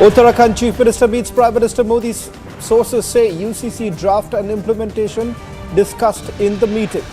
Uttarakhand Chief Minister meets Prime Minister Modi. Sources say UCC draft and implementation discussed in the meeting.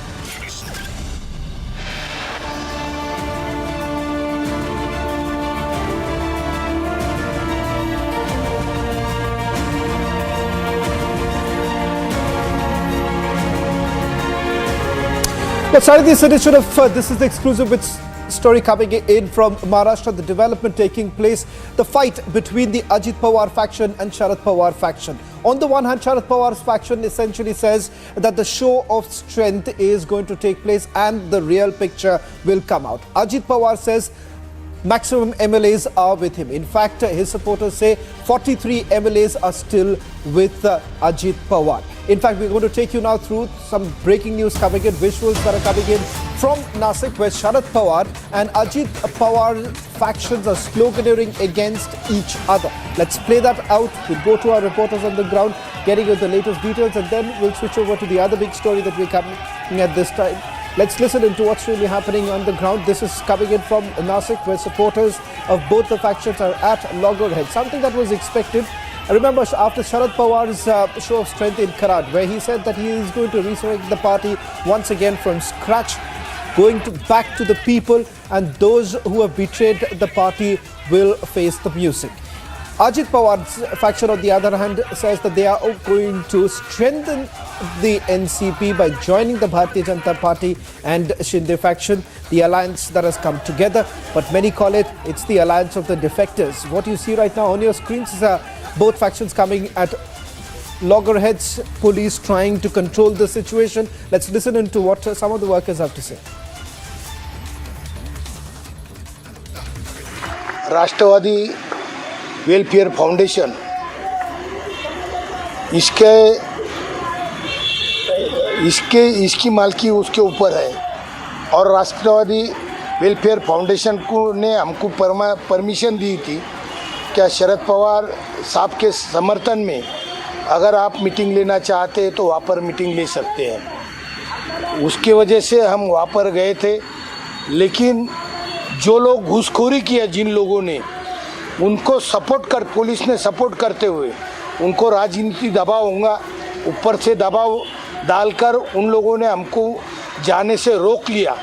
But starting this edition of this is the exclusive with story coming in from Maharashtra, the development taking place, the fight between the Ajit Pawar faction and Sharad Pawar faction. On the one hand, Sharad Pawar's faction essentially says that the show of strength is going to take place and the real picture will come out. Ajit Pawar says maximum MLAs are with him. In fact, his supporters say 43 MLAs are still with Ajit Pawar. In fact, we're going to take you now through some breaking news coming in, visuals that are coming in from Nasik, where Sharad Pawar and Ajit Pawar factions are sloganeering against each other. Let's play that out. We'll go to our reporters on the ground, getting you the latest details, and then we'll switch over to the other big story that we're coming at this time. Let's listen into what's really happening on the ground. This is coming in from Nasik, where supporters of both the factions are at loggerhead. Something that was expected. I remember after Sharad Pawar's show of strength in Karad, where he said that he is going to resurrect the party once again from scratch, going back to the people, and those who have betrayed the party will face the music. Ajit Pawar's faction, on the other hand, says that they are going to strengthen the NCP by joining the Bharatiya Janata Party and Shinde faction, the alliance that has come together. But many call it's the alliance of the defectors. What you see right now on your screens is both factions coming at loggerheads, police trying to control the situation. Let's listen into what some of the workers have to say. Rashtrawadi welfare foundation इसकी मालकी उसके ऊपर है और राष्ट्रवादी welfare foundation को ने हमको permission दी थी क्या शरद पवार साहब के समर्थन में अगर आप मीटिंग लेना चाहते हैं तो वहाँ पर मीटिंग ले सकते हैं। उसके वजह से हम वहाँ पर गए थे, लेकिन जो लोग घूसखोरी किया जिन लोगों ने, उनको पुलिस ने सपोर्ट करते हुए उनको राजनीति दबाव होगा, ऊपर से दबाव डालकर उन लोगों ने हमको जाने से रोक लिया।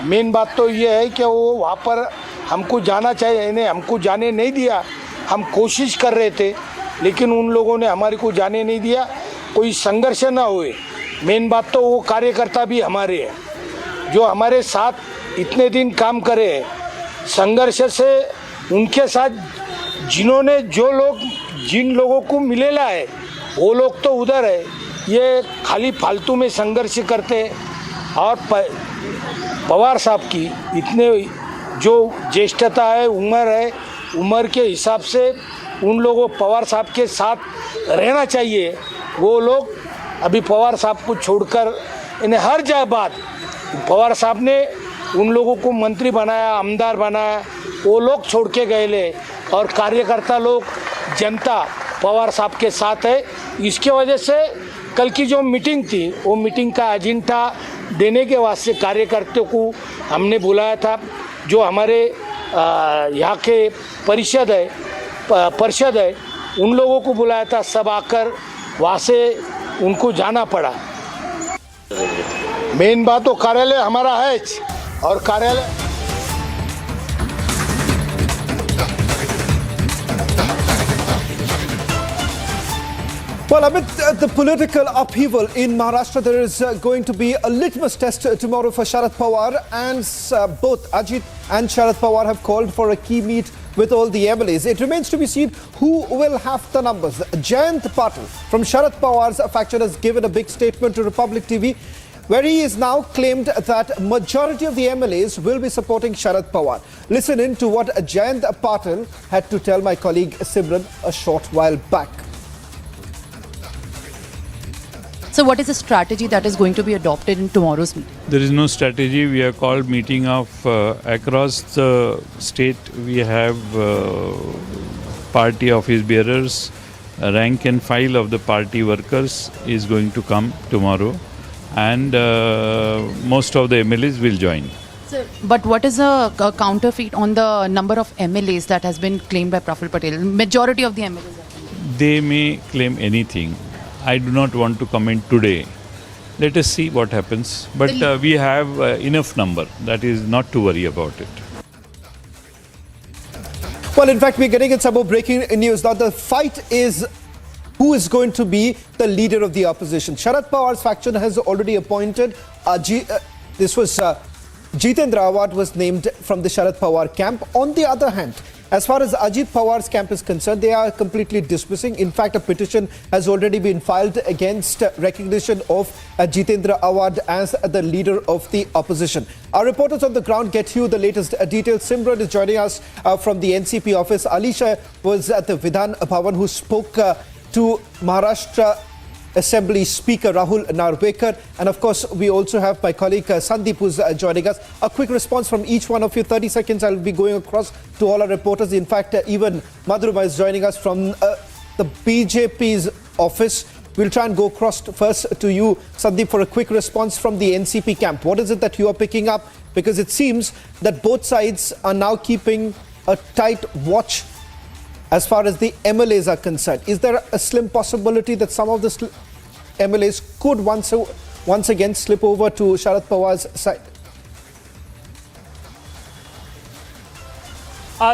मेन बात तो ये है कि वो वहाँ पर हमको जाना चाहिए, इन्हें हमको जाने नहीं दिया। हम कोशिश कर रहे थे, लेकिन उन लोगों ने हमारे को जाने नहीं दिया। कोई संघर्ष ना हुए। मेन बात तो वो कार्यकर्ता भी हमारे हैं, जो हमारे साथ इतने दिन काम करे हैं। संघर्ष से उनके साथ जिन लोगों को मिलेला है, वो लोग तो उधर है। ये खाली फालतू में संघर्ष करते हैं। और पवार साहब की इतने जो ज्येष्ठता है, उम्र के हिसाब से उन लोगों पवार साहब के साथ रहना चाहिए। वो लोग अभी पवार साहब को छोड़कर इन्हें हर जगह बात, पवार साहब ने उन लोगों को मंत्री बनाया, आमदार बनाया, वो लोग छोड़ के गए ले, और कार्यकर्ता लोग, जनता पवार साहब के साथ है। इसके वजह से कल की जो मीटिंग थी, वो मीटिंग का एजेंडा देने के वास्ते कार्यकर्ताओं को हमने बुलाया था। जो हमारे यहाँ के परिषद है, उन लोगों को बुलाया था। सब आकर वहाँ से उनको जाना पड़ा। मेन बात तो कार्यालय हमारा है, और कार्यालय Well, amid the political upheaval in Maharashtra, there is going to be a litmus test tomorrow for Sharad Pawar, and both Ajit and Sharad Pawar have called for a key meet with all the MLAs. It remains to be seen who will have the numbers. Jagan from Sharad Pawar's faction has given a big statement to Republic TV, where he is now claimed that majority of the MLAs will be supporting Sharad Pawar. Listen in to what Jagan had to tell my colleague Simran a short while back. So what is the strategy that is going to be adopted in tomorrow's meeting? There is no strategy. We have called meeting of across the state. We have party office bearers, rank and file of the party workers is going to come tomorrow, and most of the MLAs will join. Sir, but what is a counterfeit on the number of MLAs that has been claimed by Praful Patel? Majority of the MLAs. They may claim anything. I do not want to comment today. Let us see what happens. But we have enough number. That is not to worry about it. Well, in fact, we're getting in some more breaking news. Now, the fight is who is going to be the leader of the opposition. Sharad Pawar's faction has already appointed Jitendra Awad was named from the Sharad Pawar camp. On the other hand, as far as Ajit Pawar's camp is concerned, they are completely dismissing. In fact, a petition has already been filed against recognition of Jitendra Awad as the leader of the opposition. Our reporters on the ground get you the latest details. Simran is joining us from the NCP office. Alisha was at the Vidhan Bhavan, who spoke to Maharashtra Assembly Speaker Rahul Narvekar, and of course we also have my colleague Sandeep who's joining us. A quick response from each one of you, 30 seconds. I'll be going across to all our reporters. In fact, even Madhurima is joining us from the BJP's office. We'll try and go across first to you, Sandeep, for a quick response from the NCP camp. What is it that you are picking up? Because it seems that both sides are now keeping a tight watch as far as the MLAs are concerned. Is there a slim possibility that some of the MLAs could once again slip over to Sharad Pawar's side?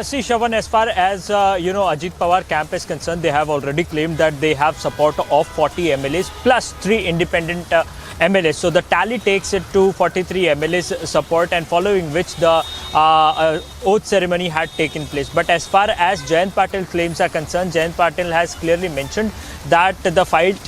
See, Shravan, as far as Ajit Pawar camp is concerned, they have already claimed that they have support of 40 MLAs plus 3 independent MLAs. So the tally takes it to 43 MLAs support, and following which the oath ceremony had taken place. But as far as Jagan Patil claims are concerned, Jagan Patil has clearly mentioned that the fight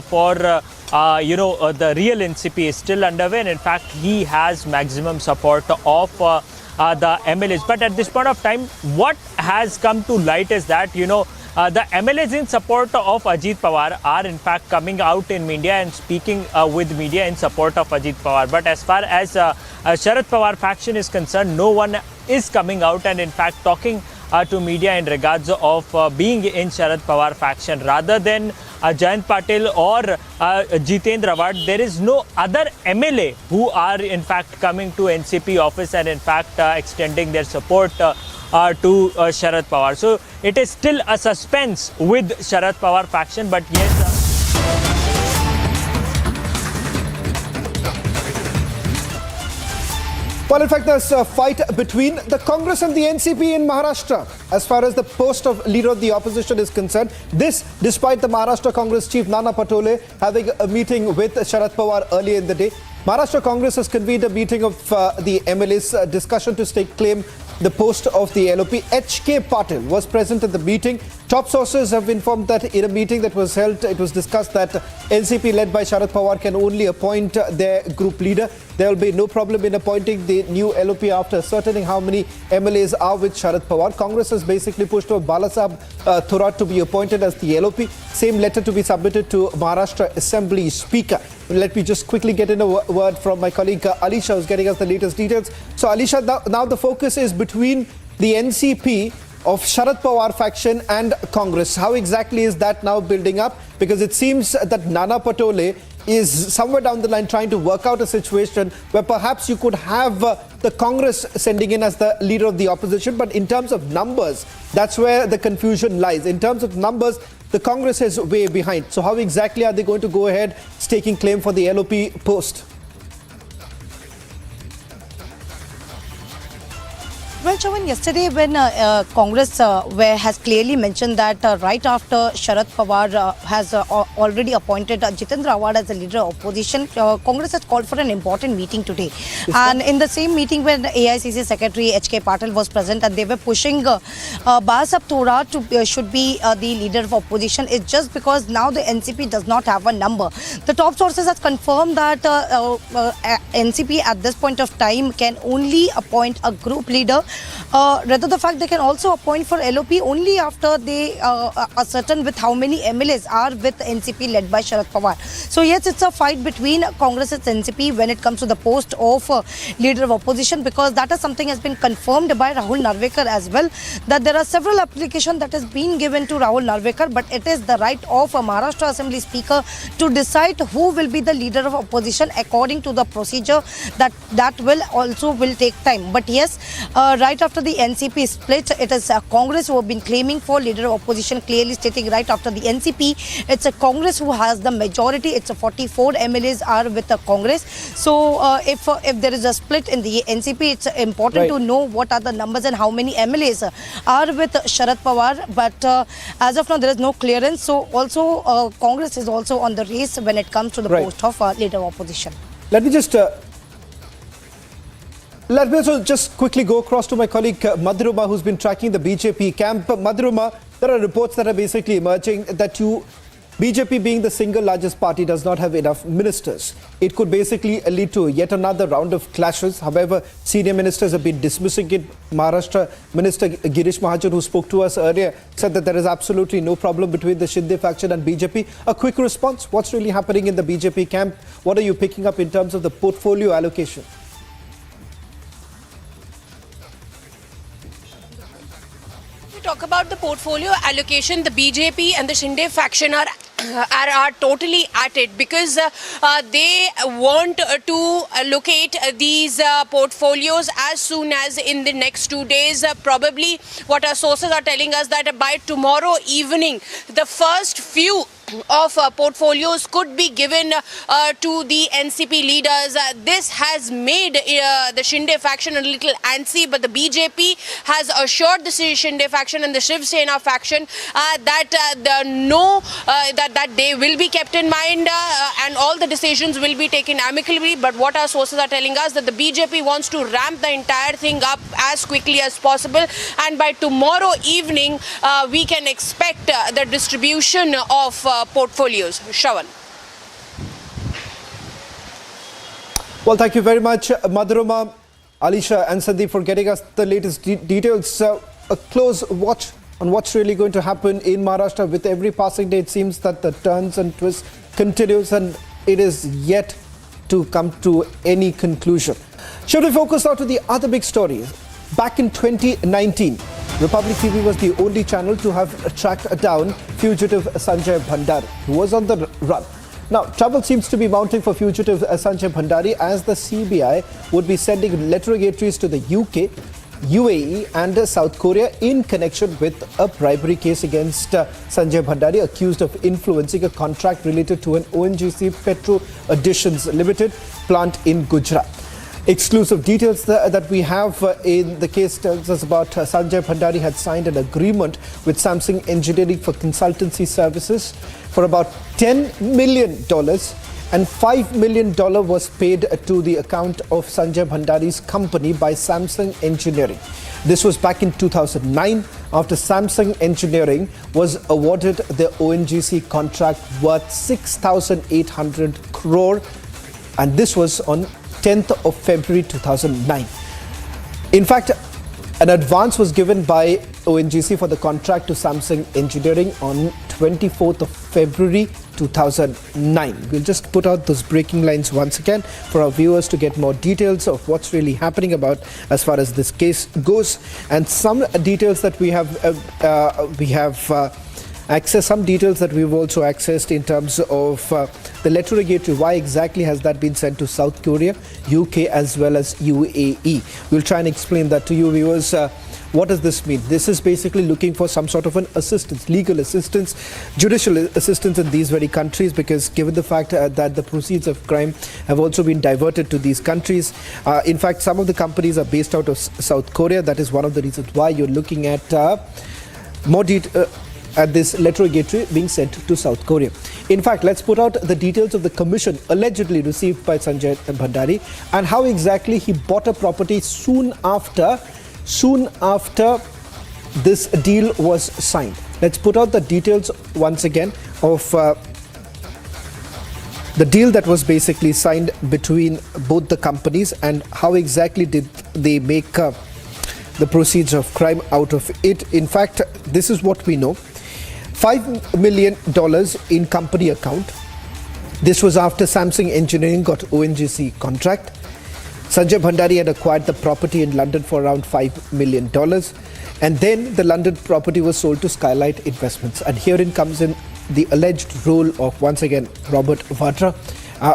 for the real NCP is still underway, and in fact he has maximum support of the MLAs. But at this point of time, what has come to light is that the MLAs in support of Ajit Pawar are in fact coming out in media and speaking with media in support of Ajit Pawar. But as far as Sharad Pawar faction is concerned, no one is coming out and in fact talking to media in regards of being in Sharad Pawar faction. Rather than Jagan Patil or Jitendra Awad, there is no other MLA who are in fact coming to NCP office and in fact extending their support to Sharad Pawar. So it is still a suspense with Sharad Pawar faction, but yes. Well, in fact, there's a fight between the Congress and the NCP in Maharashtra as far as the post of leader of the opposition is concerned. This, despite the Maharashtra Congress chief Nana Patole having a meeting with Sharad Pawar earlier in the day. Maharashtra Congress has convened a meeting of the MLAs discussion to stake claim the post of the LOP. HK Patil was present at the meeting. Top sources have informed that in a meeting that was held, it was discussed that NCP led by Sharad Pawar can only appoint their group leader. There will be no problem in appointing the new LOP after ascertaining how many MLAs are with Sharad Pawar. Congress has basically pushed for Balasaheb Thorat to be appointed as the LOP. Same letter to be submitted to Maharashtra Assembly Speaker. Let me just quickly get in a word from my colleague Alisha, who's getting us the latest details. So Alisha, now the focus is between the NCP of Sharad Pawar faction and Congress. How exactly is that now building up? Because it seems that Nana Patole is somewhere down the line trying to work out a situation where perhaps you could have the Congress sending in as the leader of the opposition. But in terms of numbers, that's where the confusion lies. In terms of numbers, the Congress is way behind. So how exactly are they going to go ahead staking claim for the LOP post? Well, Chavan, yesterday when Congress has clearly mentioned that right after Sharad Pawar has already appointed Jitendra Awad as the leader of opposition, Congress has called for an important meeting today. And in the same meeting when AICC Secretary HK Patil was present and they were pushing Balasaheb Thorat to should be the leader of opposition, it's just because now the NCP does not have a number. The top sources have confirmed that NCP at this point of time can only appoint a group leader rather the fact they can also appoint for LOP only after they are certain with how many MLAs are with NCP led by Sharad Pawar. So yes, it's a fight between Congress and NCP when it comes to the post of leader of opposition, because that is something has been confirmed by Rahul Narvekar as well, that there are several applications that has been given to Rahul Narvekar, but it is the right of a Maharashtra Assembly Speaker to decide who will be the leader of opposition according to the procedure. That will take time. But yes, right after the NCP split, it is Congress who have been claiming for leader of opposition, clearly stating right after the NCP, it's a Congress who has the majority. It's a 44 MLAs are with the Congress. So if there is a split in the NCP, it's important to know what are the numbers and how many MLAs are with Sharad Pawar. But as of now, there is no clearance. So also Congress is also on the race when it comes to the post of leader of opposition. Let me also just quickly go across to my colleague Madhurima, who's been tracking the BJP camp. Madhurima, there are reports that are basically emerging that BJP being the single largest party does not have enough ministers. It could basically lead to yet another round of clashes. However, senior ministers have been dismissing it. Maharashtra Minister Girish Mahajan, who spoke to us earlier, said that there is absolutely no problem between the Shinde faction and BJP. A quick response, what's really happening in the BJP camp? What are you picking up in terms of the portfolio allocation? Talk about the portfolio allocation, the BJP and the Shinde faction are totally at it, because they want to allocate these portfolios as soon as in the next 2 days. Probably what our sources are telling us that by tomorrow evening, the first few of portfolios could be given to the NCP leaders. This has made the Shinde faction a little antsy, but the BJP has assured the Shinde faction and the Shiv Sena faction that they will be kept in mind and all the decisions will be taken amicably. But what our sources are telling us that the BJP wants to ramp the entire thing up as quickly as possible, and by tomorrow evening we can expect the distribution of portfolios. Shravan. Well, thank you very much, Madhurima, Alisha and Sandeep, for getting us the latest details. A close watch on what's really going to happen in Maharashtra. With every passing day, it seems that the turns and twists continues and it is yet to come to any conclusion. Should we focus now to the other big stories? Back in 2019, Republic TV was the only channel to have tracked down fugitive Sanjay Bhandari, who was on the run. Now, trouble seems to be mounting for fugitive Sanjay Bhandari, as the CBI would be sending interrogatories to the UK, UAE and South Korea in connection with a bribery case against Sanjay Bhandari, accused of influencing a contract related to an ONGC Petro Additions Limited plant in Gujarat. Exclusive details that we have in the case tells us about Sanjay Bhandari had signed an agreement with Samsung Engineering for consultancy services for about $10 million, and $5 million was paid to the account of Sanjay Bhandari's company by Samsung Engineering. This was back in 2009, after Samsung Engineering was awarded the ONGC contract worth 6,800 crore, and this was on 10th of February 2009. In fact, an advance was given by ONGC for the contract to Samsung Engineering on 24th of February 2009. We'll just put out those breaking lines once again for our viewers to get more details of what's really happening about as far as this case goes, and some details that we have access, some details that we've also accessed in terms of the interrogatory. Why exactly has that been sent to South Korea, UK as well as UAE? We'll try and explain that to you viewers. What does this mean? This is basically looking for some sort of an assistance, legal assistance, judicial assistance in these very countries, because given the fact that the proceeds of crime have also been diverted to these countries. In fact, some of the companies are based out of South Korea. That is one of the reasons why you're looking at more detail at this interrogatory being sent to South Korea. In fact, let's put out the details of the commission allegedly received by Sanjay Bhandari and how exactly he bought a property soon after this deal was signed. Let's put out the details once again of the deal that was basically signed between both the companies and how exactly did they make the proceeds of crime out of it. In fact, this is what we know. $5 million in company account. This was after Samsung Engineering got ONGC contract. Sanjay Bhandari had acquired the property in London for around $5 million. And then the London property was sold to Skylight Investments. And herein comes in the alleged role of, once again, Robert Vadra.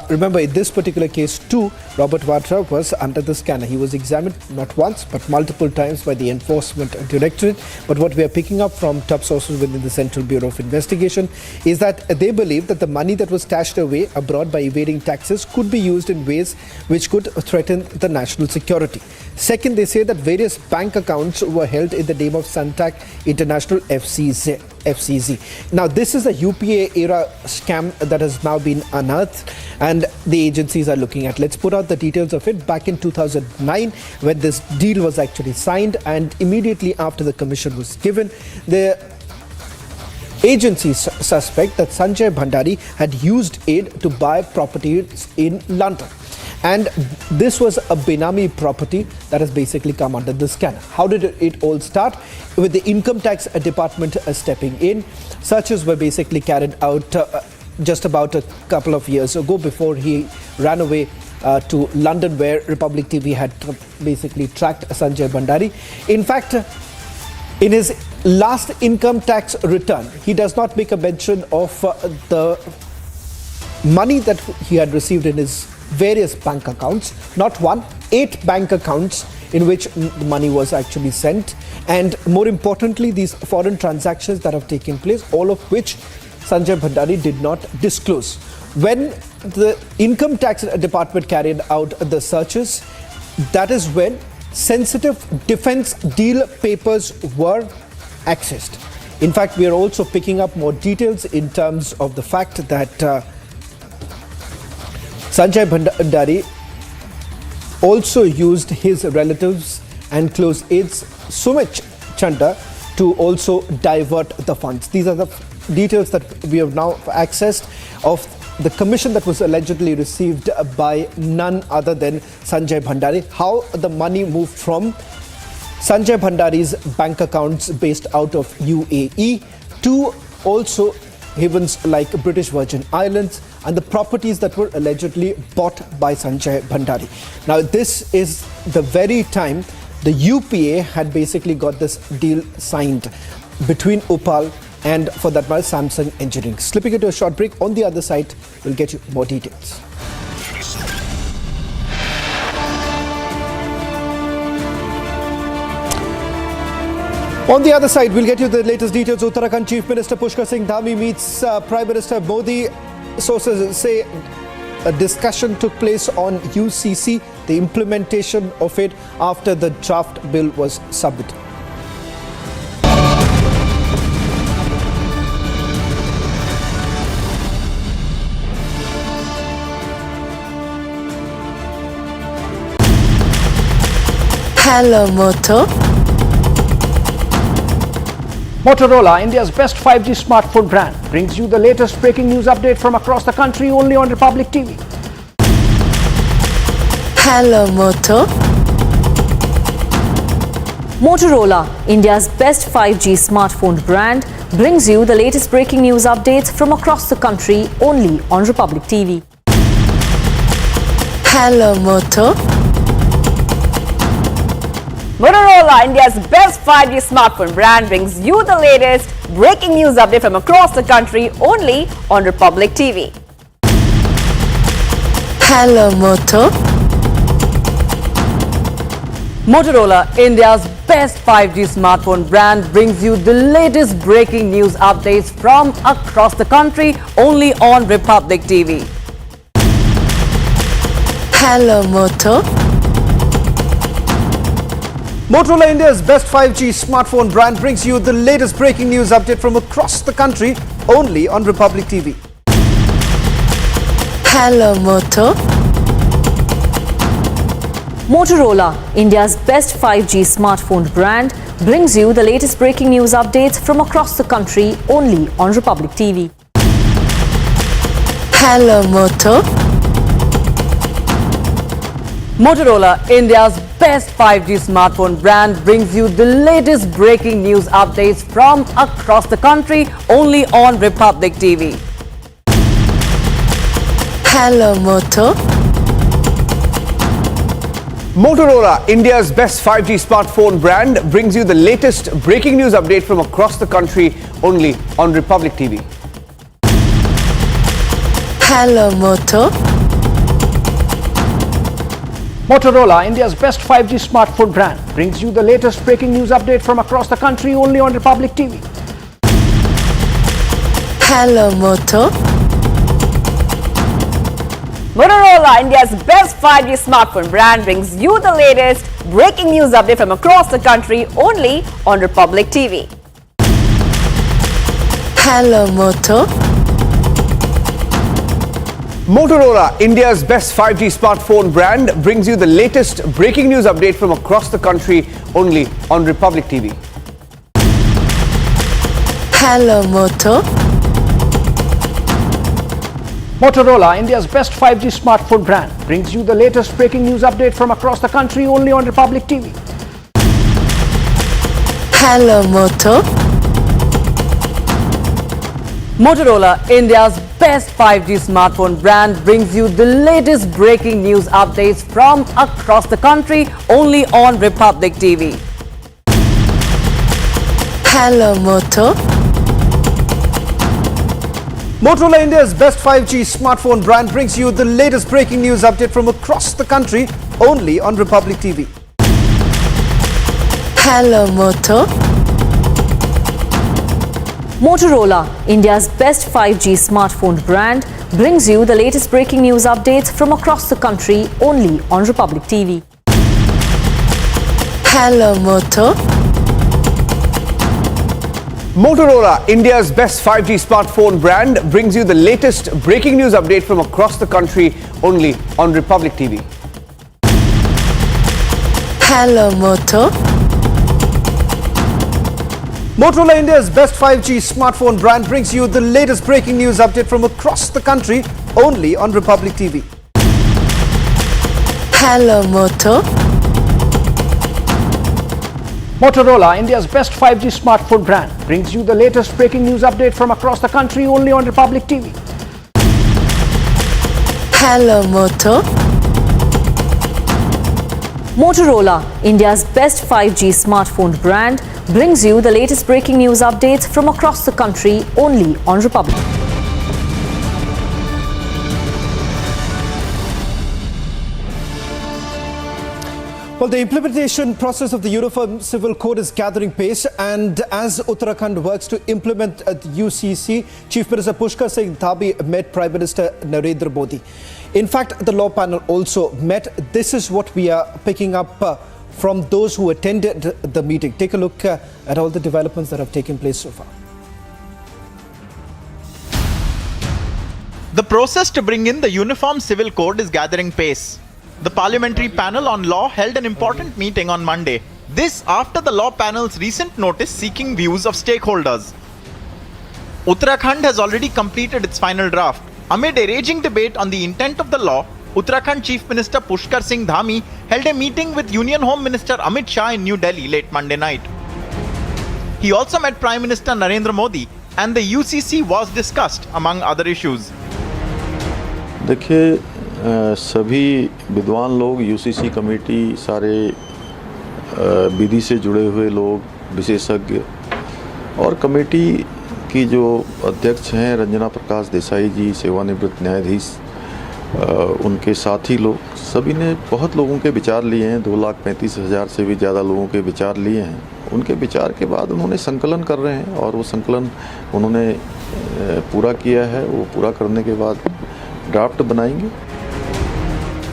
Remember, in this particular case too, Robert Vadra was under the scanner. He was examined not once but multiple times by the Enforcement Directorate. But what we are picking up from top sources within the Central Bureau of Investigation is that they believe that the money that was stashed away abroad by evading taxes could be used in ways which could threaten the national security. Second, they say that various bank accounts were held in the name of Suntac International FCZ. Now, this is a UPA era scam that has now been unearthed and the agencies are looking at. Let's put out the details of it. Back in 2009, when this deal was actually signed and immediately after the commission was given, the agencies suspect that Sanjay Bhandari had used it to buy properties in London. And this was a Benami property that has basically come under the scanner. How did it all start? With the income tax department stepping in. Searches were basically carried out just about a couple of years ago before he ran away to London, where Republic TV had basically tracked Sanjay Bhandari. In fact, in his last income tax return, he does not make a mention of the money that he had received in his various bank accounts. Not one, 8 bank accounts in which the money was actually sent. And more importantly, these foreign transactions that have taken place, all of which Sanjay Bhandari did not disclose. When the income tax department carried out the searches, that is when sensitive defense deal papers were accessed. In fact, we are also picking up more details in terms of the fact that Sanjay Bhandari also used his relatives and close aides Sumit Chanda to also divert the funds. These are the details that we have now accessed of the commission that was allegedly received by none other than Sanjay Bhandari. How the money moved from Sanjay Bhandari's bank accounts based out of UAE to also havens like British Virgin Islands and the properties that were allegedly bought by Sanjay Bhandari. Now, this is the very time the UPA had basically got this deal signed between Opal and, for that matter, Samsung Engineering. Slipping into a short break. On the other side, we'll get you more details. On the other side, we'll get you the latest details. Uttarakhand Chief Minister Pushkar Singh Dhami meets Prime Minister Modi. Sources say a discussion took place on UCC, the implementation of it after the draft bill was submitted. Hello, Moto. Motorola, India's best 5G smartphone brand, brings you the latest breaking news update from across the country only on Republic TV. Hello, Moto. Motorola, India's best 5G smartphone brand, brings you the latest breaking news updates from across the country only on Republic TV. Hello, Moto. Motorola, India's best 5G smartphone brand, brings you the latest breaking news update from across the country only on Republic TV. Hello, Moto. Motorola, India's best 5G smartphone brand, brings you the latest breaking news updates from across the country only on Republic TV. Hello, Moto. Motorola, India's best 5G smartphone brand, brings you the latest breaking news update from across the country only on Republic TV. Hello, Moto. Motorola, India's best 5G smartphone brand, brings you the latest breaking news updates from across the country only on Republic TV. Hello, Moto. Motorola, India's best 5G smartphone brand, brings you the latest breaking news updates from across the country only on Republic TV. Hello Moto. Motorola, India's best 5G smartphone brand, brings you the latest breaking news update from across the country only on Republic TV. Hello Moto. Motorola, India's best 5G smartphone brand, brings you the latest breaking news update from across the country only on Republic TV. Hello Moto. Motorola, India's best 5G smartphone brand, brings you the latest breaking news update from across the country only on Republic TV. Hello Moto. Motorola, India's best 5G smartphone brand, brings you the latest breaking news update from across the country only on Republic TV. Hello Moto. Motorola, India's best 5G smartphone brand, brings you the latest breaking news update from across the country only on Republic TV. Hello Moto. Motorola, India's best 5G smartphone brand, brings you the latest breaking news updates from across the country only on Republic TV. Hello Moto. Motorola, India's best 5G smartphone brand, brings you the latest breaking news update from across the country only on Republic TV. Hello Moto. Motorola, India's best 5G smartphone brand, brings you the latest breaking news updates from across the country only on Republic TV. Hello Moto. Motorola, India's best 5G smartphone brand, brings you the latest breaking news update from across the country only on Republic TV. Hello Moto. Motorola, India's best 5G smartphone brand, brings you the latest breaking news update from across the country only on Republic TV. Hello Moto. Motorola, India's best 5G smartphone brand, brings you the latest breaking news update from across the country only on Republic TV. Hello Moto. Motorola, India's best 5G smartphone brand, brings you the latest breaking news updates from across the country only on Republic. Well, the implementation process of the Uniform Civil Code is gathering pace, and as Uttarakhand works to implement the UCC, Chief Minister Pushkar Singh Dhabi met Prime Minister Narendra Modi. In fact, the law panel also met. This is what we are picking up from those who attended the meeting. Take a look at all the developments that have taken place so far. The process to bring in the Uniform Civil Code is gathering pace. The Parliamentary Panel on Law held an important meeting on Monday. This after the law panel's recent notice seeking views of stakeholders. Uttarakhand has already completed its final draft. Amid a raging debate on the intent of the law, Uttarakhand Chief Minister Pushkar Singh Dhami held a meeting with Union Home Minister Amit Shah in New Delhi late Monday night. He also met Prime Minister Narendra Modi, and the UCC was discussed among other issues. देखिए सभी विद्वान लोग UCC committee सारे विधि से जुड़े हुए लोग विशेषज्ञ और कमेटी की जो अध्यक्ष हैं रंजना प्रकाश देसाई जी सेवानिवृत्त न्यायाधीश उनके साथी लोग सभी ने बहुत लोगों के विचार लिए हैं 2,35,000 से भी ज़्यादा लोगों के विचार लिए हैं उनके विचार के बाद उन्होंने संकलन कर रहे हैं और वो संकलन उन्होंने पूरा किया है वो पूरा करने के बाद ड्राफ्ट बनाएंगे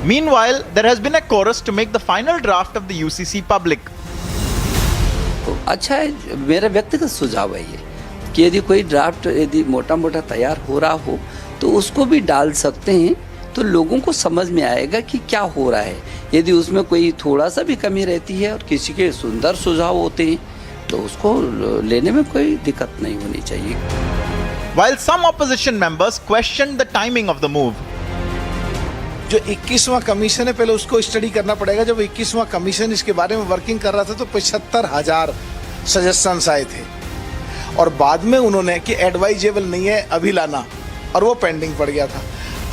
Meanwhile, there has been a chorus to make the final draft of the UCC public. अच्छा है मेरा व्यक्तिगत सुझाव है ये कि यदि कोई ड्राफ्ट यदि मोटा मोटा तैयार हो रहा हो तो उसको भी डाल सकते हैं तो लोगों को समझ में आएगा कि क्या हो रहा है यदि उसमें कोई थोड़ा सा भी कमी रहती है और किसी के सुंदर सुझाव होते हैं तो उसको लेने में कोई दिक्कत नहीं होनी चाहिए. While some opposition members questioned the timing of the move. जो 21वां कमीशन है पहले उसको स्टडी करना पड़ेगा। जब 21वां कमीशन इसके बारे में वर्किंग कर रहा था तो 75,000 सजेशंस आए थे और बाद में उन्होंने कि एडवाइजेबल नहीं है अभी लाना, और वो पेंडिंग पड़ गया था।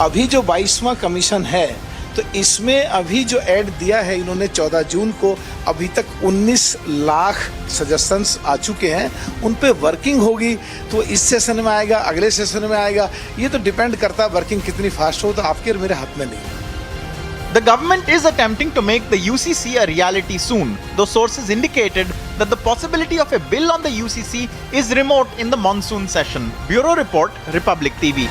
अभी जो 22वां कमीशन है तो इसमें अभी जो ऐड दिया है इन्होंने 14 जून को, अभी तक 19 लाख सजेशंस आ चुके हैं, उन पे वर्किंग होगी तो इस सेशन में आएगा, अगले सेशन में आएगा। ये तो डिपेंड करता है वर्किंग कितनी फास्ट हो, तो आपके और मेरे हाथ में नहीं। The government is attempting to make the UCC a reality soon, though sources indicated that the possibility of a bill on the UCC is remote in the monsoon session. Bureau Report, Republic TV.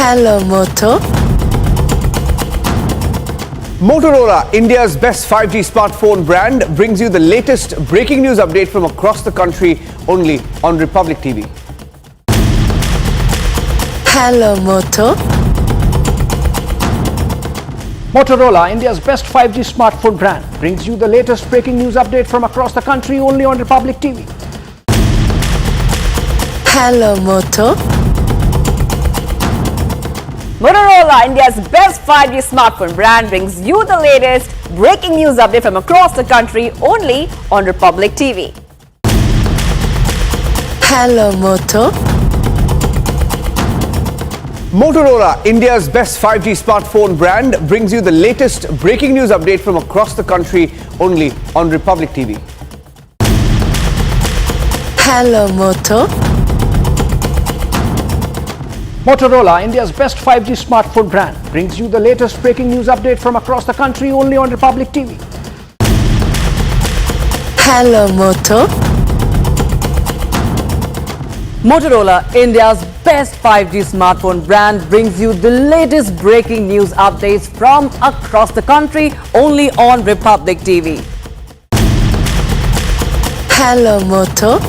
Hello Moto. Motorola, India's best 5G smartphone brand, brings you the latest breaking news update from across the country only on Republic TV. Hello Moto. Motorola, India's best 5G smartphone brand, brings you the latest breaking news update from across the country only on Republic TV. Hello Moto. Motorola, India's best 5G smartphone brand, brings you the latest breaking news update from across the country only on Republic TV. Hello Moto. Motorola, India's best 5G smartphone brand, brings you the latest breaking news update from across the country only on Republic TV. Hello Moto. Motorola, India's best 5G smartphone brand, brings you the latest breaking news update from across the country only on Republic TV. Hello Moto. Motorola, India's best 5G smartphone brand, brings you the latest breaking news updates from across the country only on Republic TV. Hello Moto.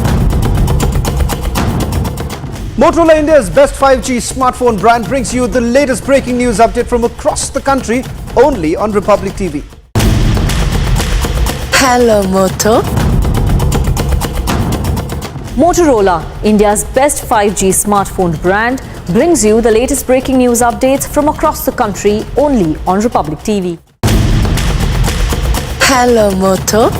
Motorola, India's best 5G smartphone brand, brings you the latest breaking news update from across the country only on Republic TV. Hello Moto. Motorola, India's best 5G smartphone brand, brings you the latest breaking news updates from across the country only on Republic TV. Hello Moto.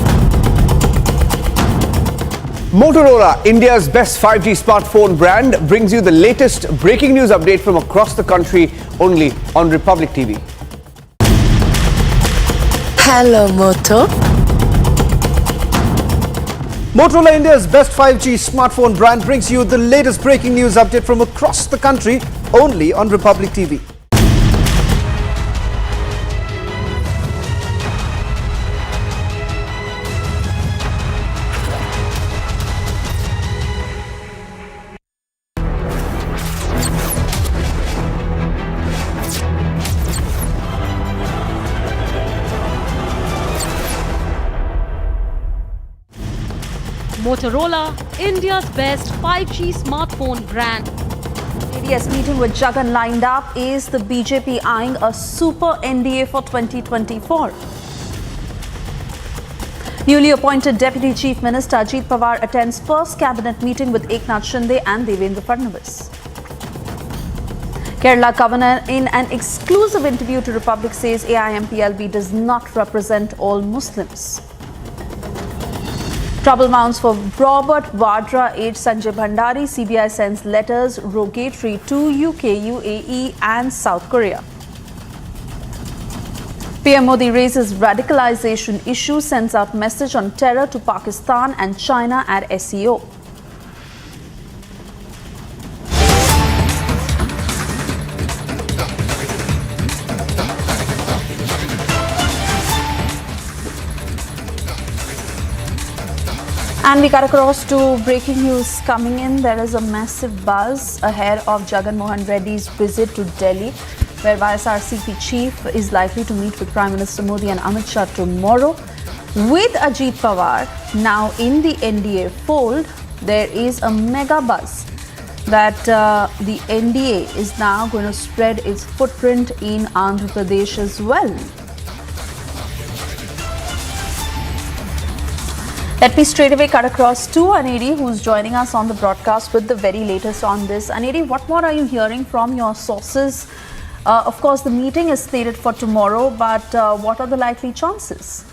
Motorola, India's best 5G smartphone brand, brings you the latest breaking news update from across the country only on Republic TV. Hello Moto. Motorola, India's best 5G smartphone brand, brings you the latest breaking news update from across the country only on Republic TV. Motorola, India's best 5G smartphone brand. ADS meeting with Jagan lined up. Is the BJP eyeing a super NDA for 2024? Newly appointed Deputy Chief Minister Ajit Pawar attends first cabinet meeting with Eknath Shinde and Devendra Fadnavis. Kerala Governor in an exclusive interview to Republic says AIMPLB does not represent all Muslims. Trouble mounts for Robert Vadra aide Sanjay Bhandari. CBI sends letters rogatory to UK, UAE and South Korea. PM Modi raises radicalization issue, sends out message on terror to Pakistan and China at SEO. And we got across to breaking news coming in. There is a massive buzz ahead of Jagan Mohan Reddy's visit to Delhi, where YSRCP chief is likely to meet with Prime Minister Modi and Amit Shah tomorrow. With Ajit Pawar now in the NDA fold, there is a mega buzz. that the NDA is now going to spread its footprint in Andhra Pradesh as well. Let me straight away cut across to Aneri, who's joining us on the broadcast with the very latest on this. Aneri, what more are you hearing from your sources? Of course, the meeting is slated for tomorrow, but what are the likely chances?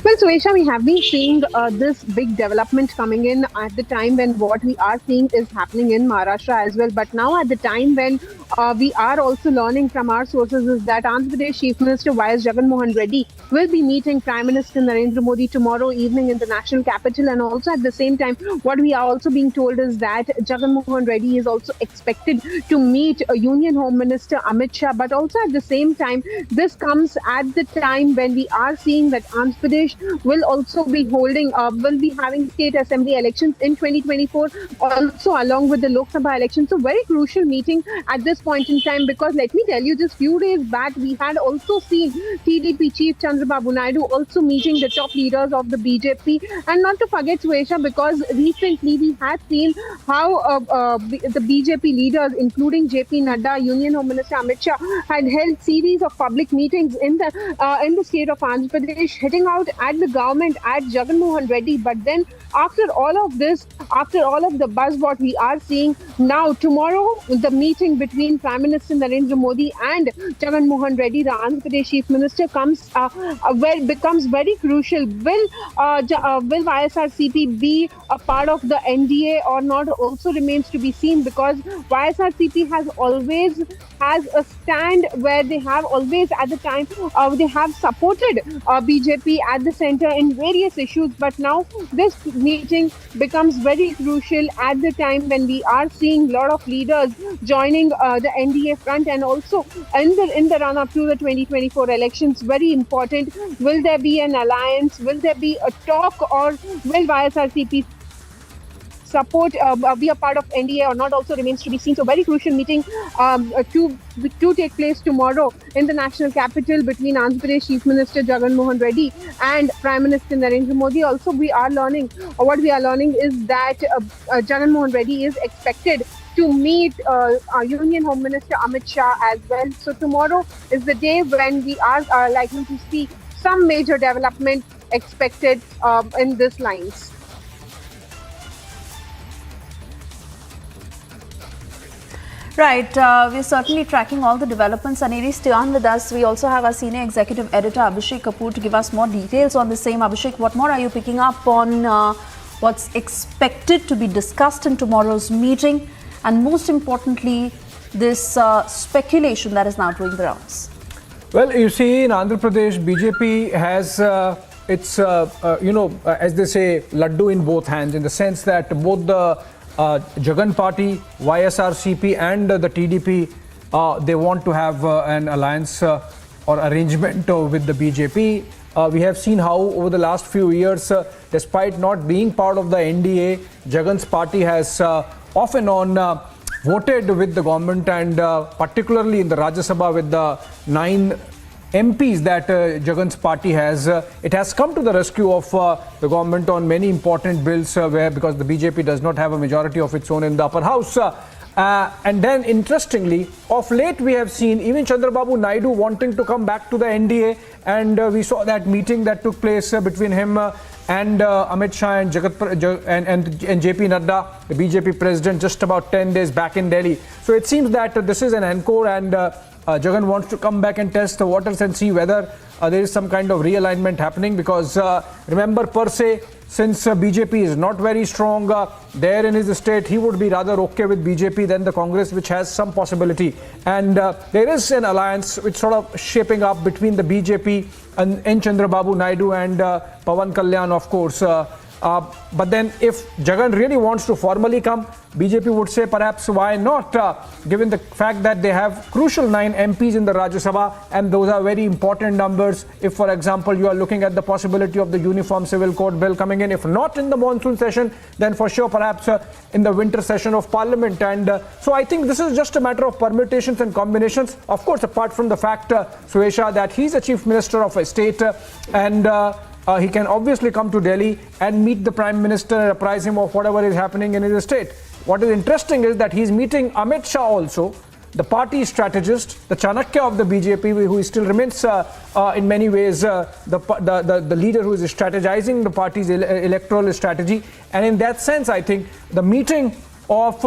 Well, Suesha, we have been seeing this big development coming in at the time when what we are seeing is happening in Maharashtra as well. But now at the time when we are also learning from our sources is that Andhra Pradesh Chief Minister Y.S. Jagan Mohan Reddy will be meeting Prime Minister Narendra Modi tomorrow evening in the national capital. And also at the same time, what we are also being told is that Jagan Mohan Reddy is also expected to meet Union Home Minister Amit Shah. But also at the same time, this comes at the time when we are seeing that Andhra Pradesh will also be will be having state assembly elections in 2024, also along with the Lok Sabha elections. So very crucial meeting at this point in time, because let me tell you, just few days back, we had also seen TDP Chief Chandrababu Naidu also meeting the top leaders of the BJP. And not to forget, Suesha, because recently we had seen how the BJP leaders, including JP Nadda, Union Home Minister Amit Shah, had held series of public meetings in the state of Andhra Pradesh, hitting out at the government, at Jagan Mohan Reddy. But then after all of this, after all of the buzz what we are seeing now, tomorrow the meeting between Prime Minister Narendra Modi and Jagan Mohan Reddy, the Andhra Pradesh Chief Minister, becomes very crucial. Will YSRCP be a part of the NDA or not also remains to be seen, because YSRCP has a stand where they have always at the time they have supported BJP at the center in various issues. But now this meeting becomes very crucial at the time when we are seeing a lot of leaders joining the NDA front, and also in the run up to the 2024 elections. Very important. Will there be an alliance? Will there be a talk, or will YSRCP support be a part of NDA or not also remains to be seen. So very crucial meeting to take place tomorrow in the national capital between Andhra Pradesh Chief Minister Jagan Mohan Reddy and Prime Minister Narendra Modi. Also, what we are learning is that Jagan Mohan Reddy is expected to meet Union Home Minister Amit Shah as well. So tomorrow is the day when we are likely to see some major development expected in this lines. Right, we're certainly tracking all the developments. Aneri, stay on with us. We also have our senior executive editor Abhishek Kapoor to give us more details on the same. Abhishek, what more are you picking up on what's expected to be discussed in tomorrow's meeting, and most importantly, this speculation that is now doing the rounds? Well, you see, in Andhra Pradesh, BJP has its, as they say, laddu in both hands, in the sense that both the Jagan party, YSRCP and the TDP, they want to have an alliance or arrangement with the BJP. We have seen how over the last few years, despite not being part of the NDA, Jagan's party has off and on voted with the government, and particularly in the Rajya Sabha with the 9 MPs that Jagan's party has, it has come to the rescue of the government on many important bills because the BJP does not have a majority of its own in the upper house. And then interestingly, of late we have seen even Chandrababu Naidu wanting to come back to the NDA, and we saw that meeting that took place between him and Amit Shah and JP Nadda, the BJP president, just about 10 days back in Delhi. So it seems that this is an encore, and Jagan wants to come back and test the waters and see whether there is some kind of realignment happening, because remember, per se, since BJP is not very strong there in his state, he would be rather okay with BJP than the Congress, which has some possibility. And there is an alliance which sort of shaping up between the BJP and Chandrababu Naidu and Pawan Kalyan, of course. But then if Jagan really wants to formally come, BJP would say perhaps why not, given the fact that they have crucial 9 MPs in the Rajya Sabha, and those are very important numbers. If, for example, you are looking at the possibility of the Uniform Civil Code bill coming in, if not in the monsoon session, then for sure perhaps in the winter session of Parliament. And so I think this is just a matter of permutations and combinations. Of course, apart from the fact, Suesha, that he's a chief minister of a state, and he can obviously come to Delhi and meet the Prime Minister and apprise him of whatever is happening in his state. what is interesting is that he's meeting Amit Shah also, the party strategist, the Chanakya of the BJP, who still remains in many ways the leader who is strategizing the party's electoral strategy. And in that sense, I think the meeting of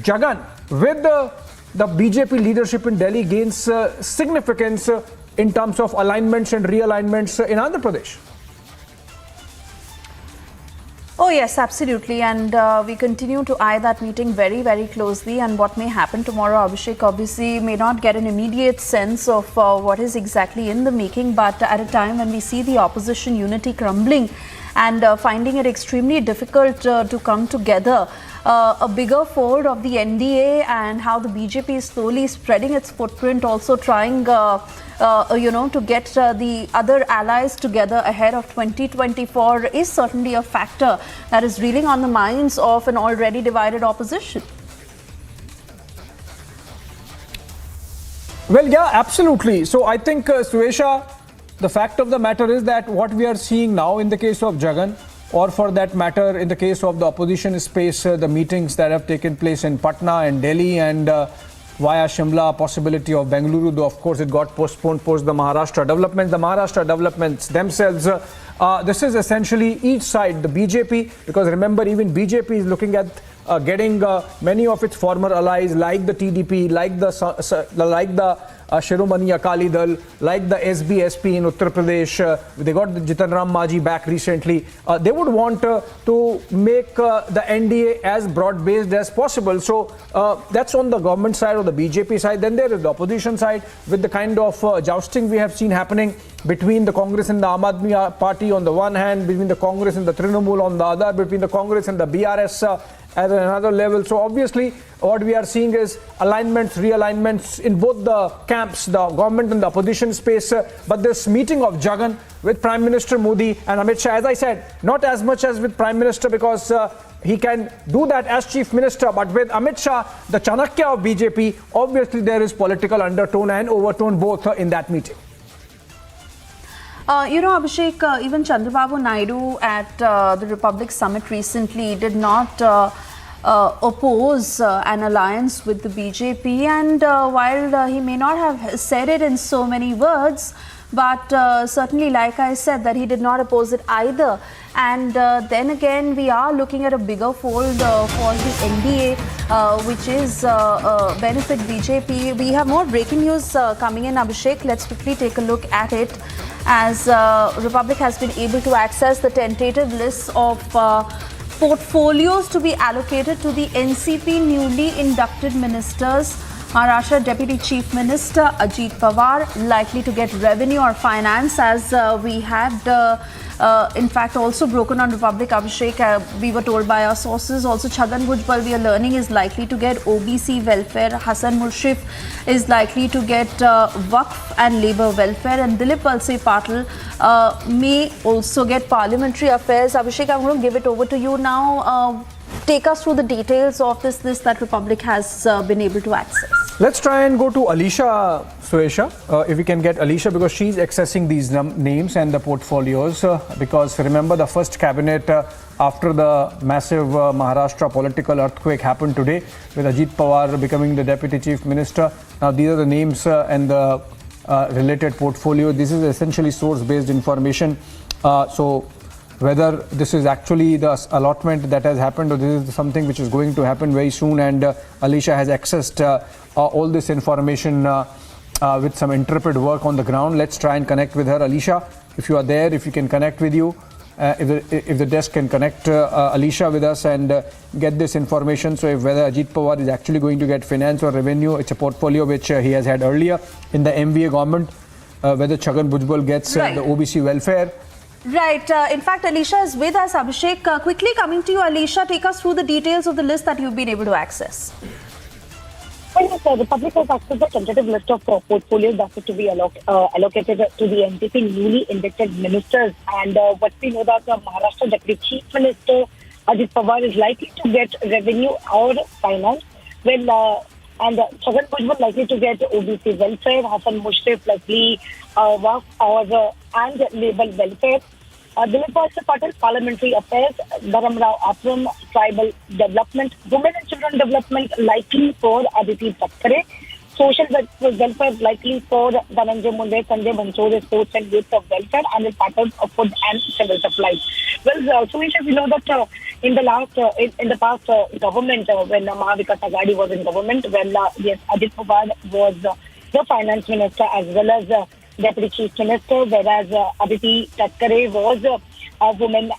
Jagan with the BJP leadership in Delhi gains significance in terms of alignments and realignments in Andhra Pradesh. Oh yes, absolutely, and we continue to eye that meeting very, very closely, and what may happen tomorrow. Abhishek obviously may not get an immediate sense of what is exactly in the making, but at a time when we see the opposition unity crumbling and finding it extremely difficult to come together, a bigger fold of the NDA and how the BJP is slowly spreading its footprint, also trying to get the other allies together ahead of 2024 is certainly a factor that is reeling on the minds of an already divided opposition. Well, yeah, absolutely. So I think, Suesha, the fact of the matter is that what we are seeing now in the case of Jagan, or for that matter in the case of the opposition space, the meetings that have taken place in Patna and Delhi and via Shimla, possibility of Bengaluru, though of course it got postponed post the Maharashtra developments. The Maharashtra developments themselves, this is essentially each side, the BJP, because remember even BJP is looking at getting many of its former allies like the TDP, like the Shiromani Akali Dal, like the SBSP in Uttar Pradesh. They got the Jitan Ram Majhi back recently. They would want to make the NDA as broad-based as possible. So that's on the government side or the BJP side. Then there is the opposition side with the kind of jousting we have seen happening between the Congress and the Aam Aadmi Party on the one hand, between the Congress and the Trinamool on the other, between the Congress and the BRS at another level. So obviously what we are seeing is alignments, realignments in both the camps, the government and the opposition space. But this meeting of Jagan with Prime Minister Modi and Amit Shah, as I said, not as much as with Prime Minister because he can do that as Chief Minister, but with Amit Shah, the Chanakya of BJP, obviously there is political undertone and overtone both in that meeting. Abhishek, even Chandrababu Naidu at the Republic Summit recently did not oppose an alliance with the BJP, and while he may not have said it in so many words, but certainly, like I said, that he did not oppose it either. And then again, we are looking at a bigger fold for the NDA, which is benefit BJP. We have more breaking news coming in, Abhishek. Let's quickly take a look at it. As Republic has been able to access the tentative list of portfolios to be allocated to the NCP newly inducted ministers. Maharashtra Deputy Chief Minister Ajit Pawar likely to get revenue or finance, as we had in fact also broken on Republic, Abhishek. We were told by our sources. Also Chhagan Bhujbal, we are learning, is likely to get OBC welfare. Hassan Mushrif is likely to get Waqf and Labour welfare, and Dilip Walse Patil may also get parliamentary affairs. Abhishek, I'm going to give it over to you now. Take us through the details of this list that Republic has been able to access. Let's try and go to Alisha, Suesha, if we can get Alisha, because she's accessing these names and the portfolios. Because remember, the first cabinet after the massive Maharashtra political earthquake happened today, with Ajit Pawar becoming the Deputy Chief Minister. Now these are the names and the related portfolio. This is essentially source-based information. So whether this is actually the allotment that has happened or this is something which is going to happen very soon, and Alisha has accessed all this information with some intrepid work on the ground. Let's try and connect with her. Alisha, if you are there, if you can connect with you, if the desk can connect Alisha with us and get this information. So if whether Ajit Pawar is actually going to get finance or revenue, it's a portfolio which he has had earlier in the MVA government, whether Chhagan Bhujbal gets the OBC welfare. Right. In fact, Alisha is with us. Abhishek, quickly coming to you, Alisha, take us through the details of the list that you've been able to access. Well, yes, the public has accessed the tentative list of portfolios that are to be allocated to the NCP newly inducted ministers. And what we know that Maharashtra Deputy Chief Minister Ajit Pawar is likely to get revenue or finance. Well, and Chhagan Bhujbal likely to get OBC welfare, Hassan Mushrif likely Waqf or and Labour welfare. Dilip Patel, Parliamentary Affairs, Dharam Rao Atram, Tribal Development, Women and Children Development, likely for Aditi Thakkare, Social Welfare, likely for Dhananjay Munde, Sanjay Bhandari, Sports and Youth Welfare, and the Pattern of Food and Civil Supplies. Well, Sumisha, we know that in the past government, when Mahavikas Aghadi was in government, when yes, Ajit Pawar was the Finance Minister as well as Deputy Chief Minister, whereas Aditi Thakkare was Women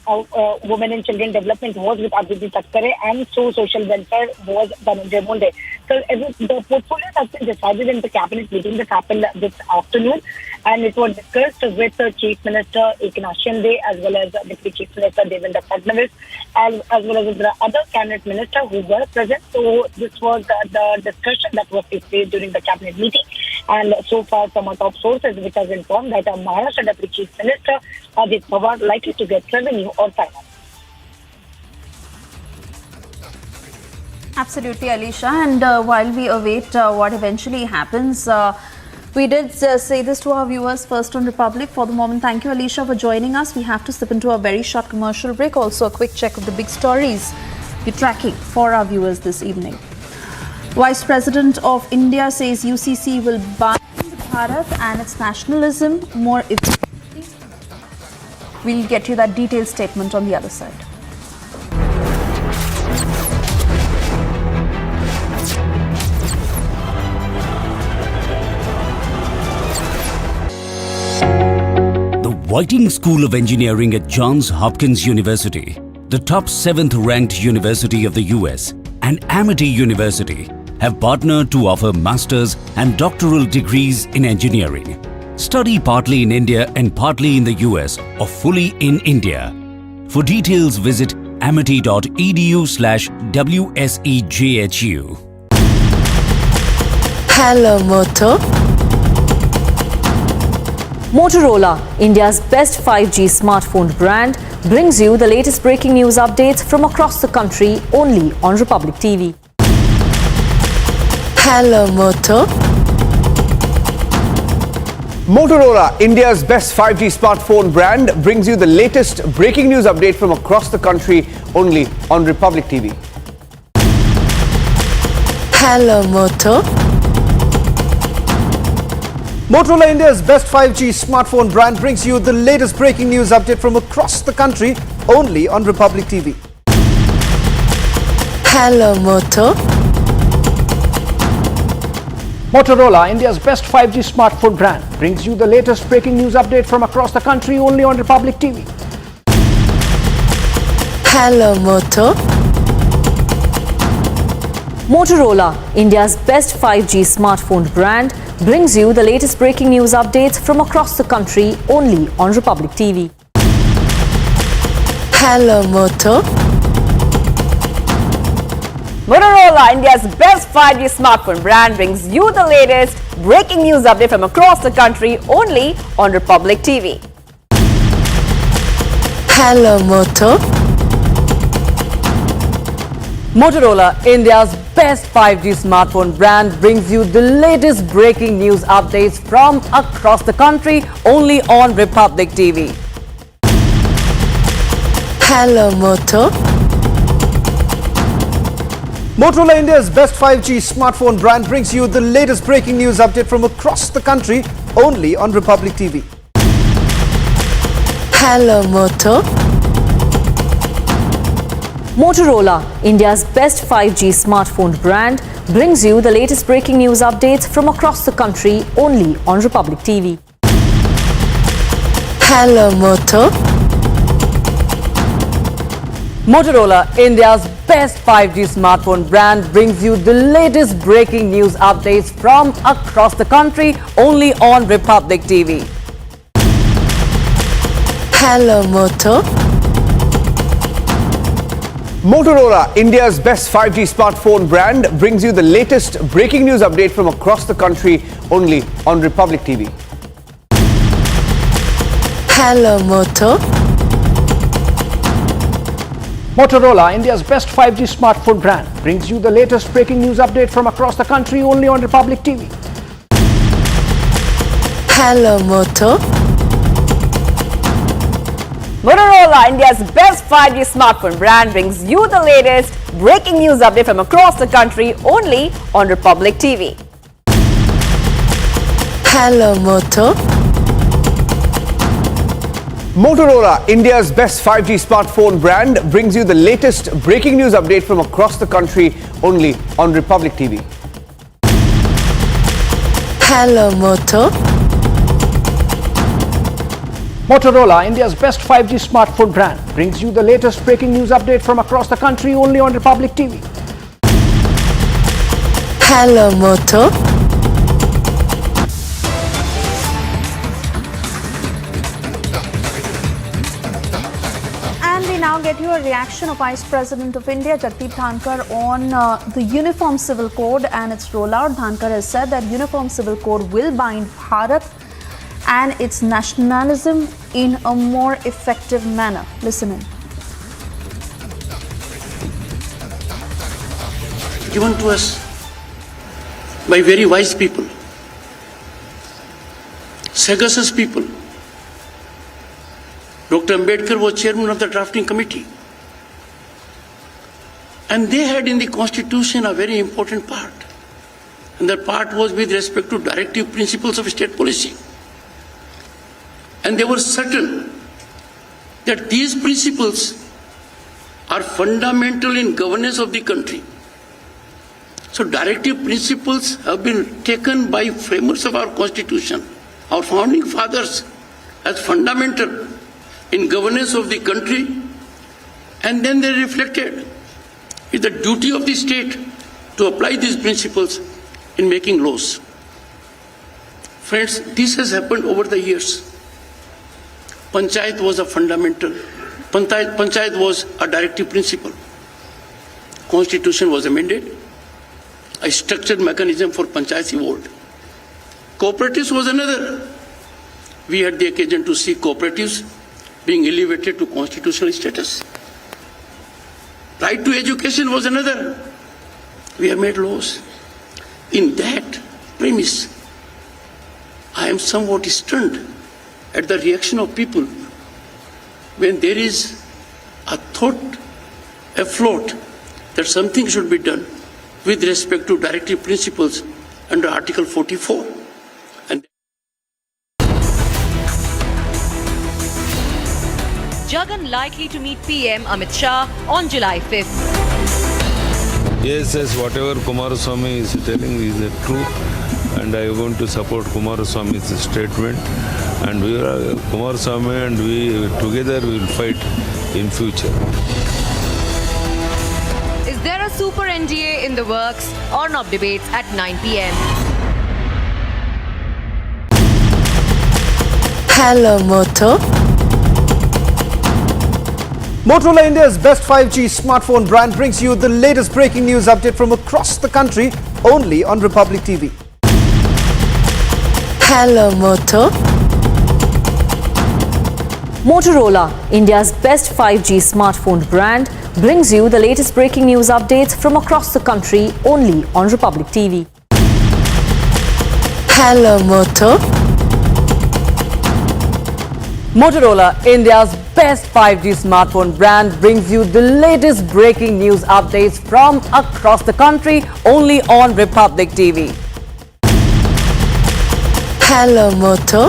and Children Development was with Aditi Thakkare, and so Social Welfare was Dhananjay Munde. So the portfolio has been decided in the cabinet meeting that happened this afternoon, and it was discussed with Chief Minister Eknath Shinde as well as Deputy Chief Minister Devendra Fadnavis, as well as the other cabinet ministers who were present. So this was the discussion that was faced during the cabinet meeting, and so far from our top sources which has informed that Maharashtra Deputy Chief Minister Ajit Pawar likely to get revenue or finance. Absolutely, Alisha. And while we await what eventually happens, we did say this to our viewers first on Republic. For the moment, thank you, Alisha, for joining us. We have to slip into a very short commercial break. Also, a quick check of the big stories you're tracking for our viewers this evening. Vice President of India says UCC will bind Bharat and its nationalism more effectively. We'll get you that detailed statement on the other side. Whiting School of Engineering at Johns Hopkins University, the top 7th ranked university of the US, and Amity University have partnered to offer master's and doctoral degrees in engineering. Study partly in India and partly in the US or fully in India. For details, visit amity.edu/WSEJHU. Hello, Moto. Motorola, India's best 5G smartphone brand, brings you the latest breaking news updates from across the country only on Republic TV. Hello, Moto. Motorola, India's best 5G smartphone brand, brings you the latest breaking news update from across the country only on Republic TV. Hello, Moto. Motorola, India's best 5G smartphone brand, brings you the latest breaking news update from across the country only on Republic TV. Hello, Moto. Motorola, India's best 5G smartphone brand, brings you the latest breaking news update from across the country only on Republic TV. Hello, Moto. Motorola, India's best 5G smartphone brand, brings you the latest breaking news updates from across the country only on Republic TV. Hello, Moto. Motorola, India's best 5G smartphone brand, brings you the latest breaking news update from across the country only on Republic TV. Hello, Moto. Motorola, India's best 5G smartphone brand, brings you the latest breaking news updates from across the country only on Republic TV. Hello, Moto. Motorola, India's best 5G smartphone brand, brings you the latest breaking news update from across the country only on Republic TV. Hello, Moto. Motorola, India's best 5G smartphone brand, brings you the latest breaking news updates from across the country only on Republic TV. Hello, Moto. Motorola, India's best 5G smartphone brand, brings you the latest breaking news updates from across the country only on Republic TV. Hello, Moto. Motorola, India's best 5G smartphone brand, brings you the latest breaking news update from across the country only on Republic TV. Hello, Moto. Motorola, India's best 5G smartphone brand, brings you the latest breaking news update from across the country only on Republic TV. Hello, Moto. Motorola, India's best 5G smartphone brand, brings you the latest breaking news update from across the country only on Republic TV. Hello, Moto. Motorola, India's best 5G smartphone brand, brings you the latest breaking news update from across the country only on Republic TV. Hello, Moto. Motorola, India's best 5G smartphone brand, brings you the latest breaking news update from across the country only on Republic TV. Hello, Moto. And we now get you a reaction of Vice President of India, Ajit Dhankar, on the Uniform Civil Code and its rollout. Dhankar has said that Uniform Civil Code will bind Bharat and its nationalism in a more effective manner. Listen in. Given to us by very wise people, sagacious people. Dr. Ambedkar was chairman of the drafting committee. And they had in the constitution a very important part. And that part was with respect to directive principles of state policy. And they were certain that these principles are fundamental in governance of the country. So directive principles have been taken by framers of our constitution, our founding fathers, as fundamental in governance of the country, and then they reflected it's the duty of the state to apply these principles in making laws. Friends, this has happened over the years. Panchayat was a fundamental, Panchayat was a directive principle. Constitution was amended, a structured mechanism for Panchayats evolved. Cooperatives was another. We had the occasion to see cooperatives being elevated to constitutional status. Right to education was another. We have made laws. In that premise, I am somewhat stunned at the reaction of people when there is a thought afloat that something should be done with respect to directive principles under Article 44. And Jagan likely to meet PM Amit Shah on July 5th. Yes, whatever Kumaraswamy is telling is the truth. And I am going to support Kumaraswamy's statement. And we are Kumaraswamy and we together will fight in future. Is there a super NDA in the works? Arnab debates at 9 p.m. Hello, Moto. Motorola, India's best 5G smartphone brand, brings you the latest breaking news update from across the country only on Republic TV. Hello, Moto. Motorola, India's best 5G smartphone brand, brings you the latest breaking news updates from across the country only on Republic TV. Hello, Moto. Motorola, India's best 5G smartphone brand, brings you the latest breaking news updates from across the country only on Republic TV. Hello, Moto.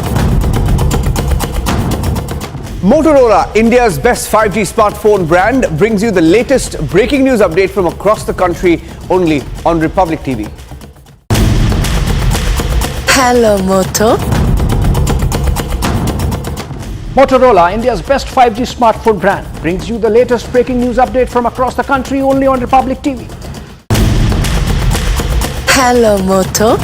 Motorola, India's best 5G smartphone brand, brings you the latest breaking news update from across the country only on Republic TV. Hello, Moto. Motorola, India's best 5G smartphone brand, brings you the latest breaking news update from across the country only on Republic TV. Hello, Moto.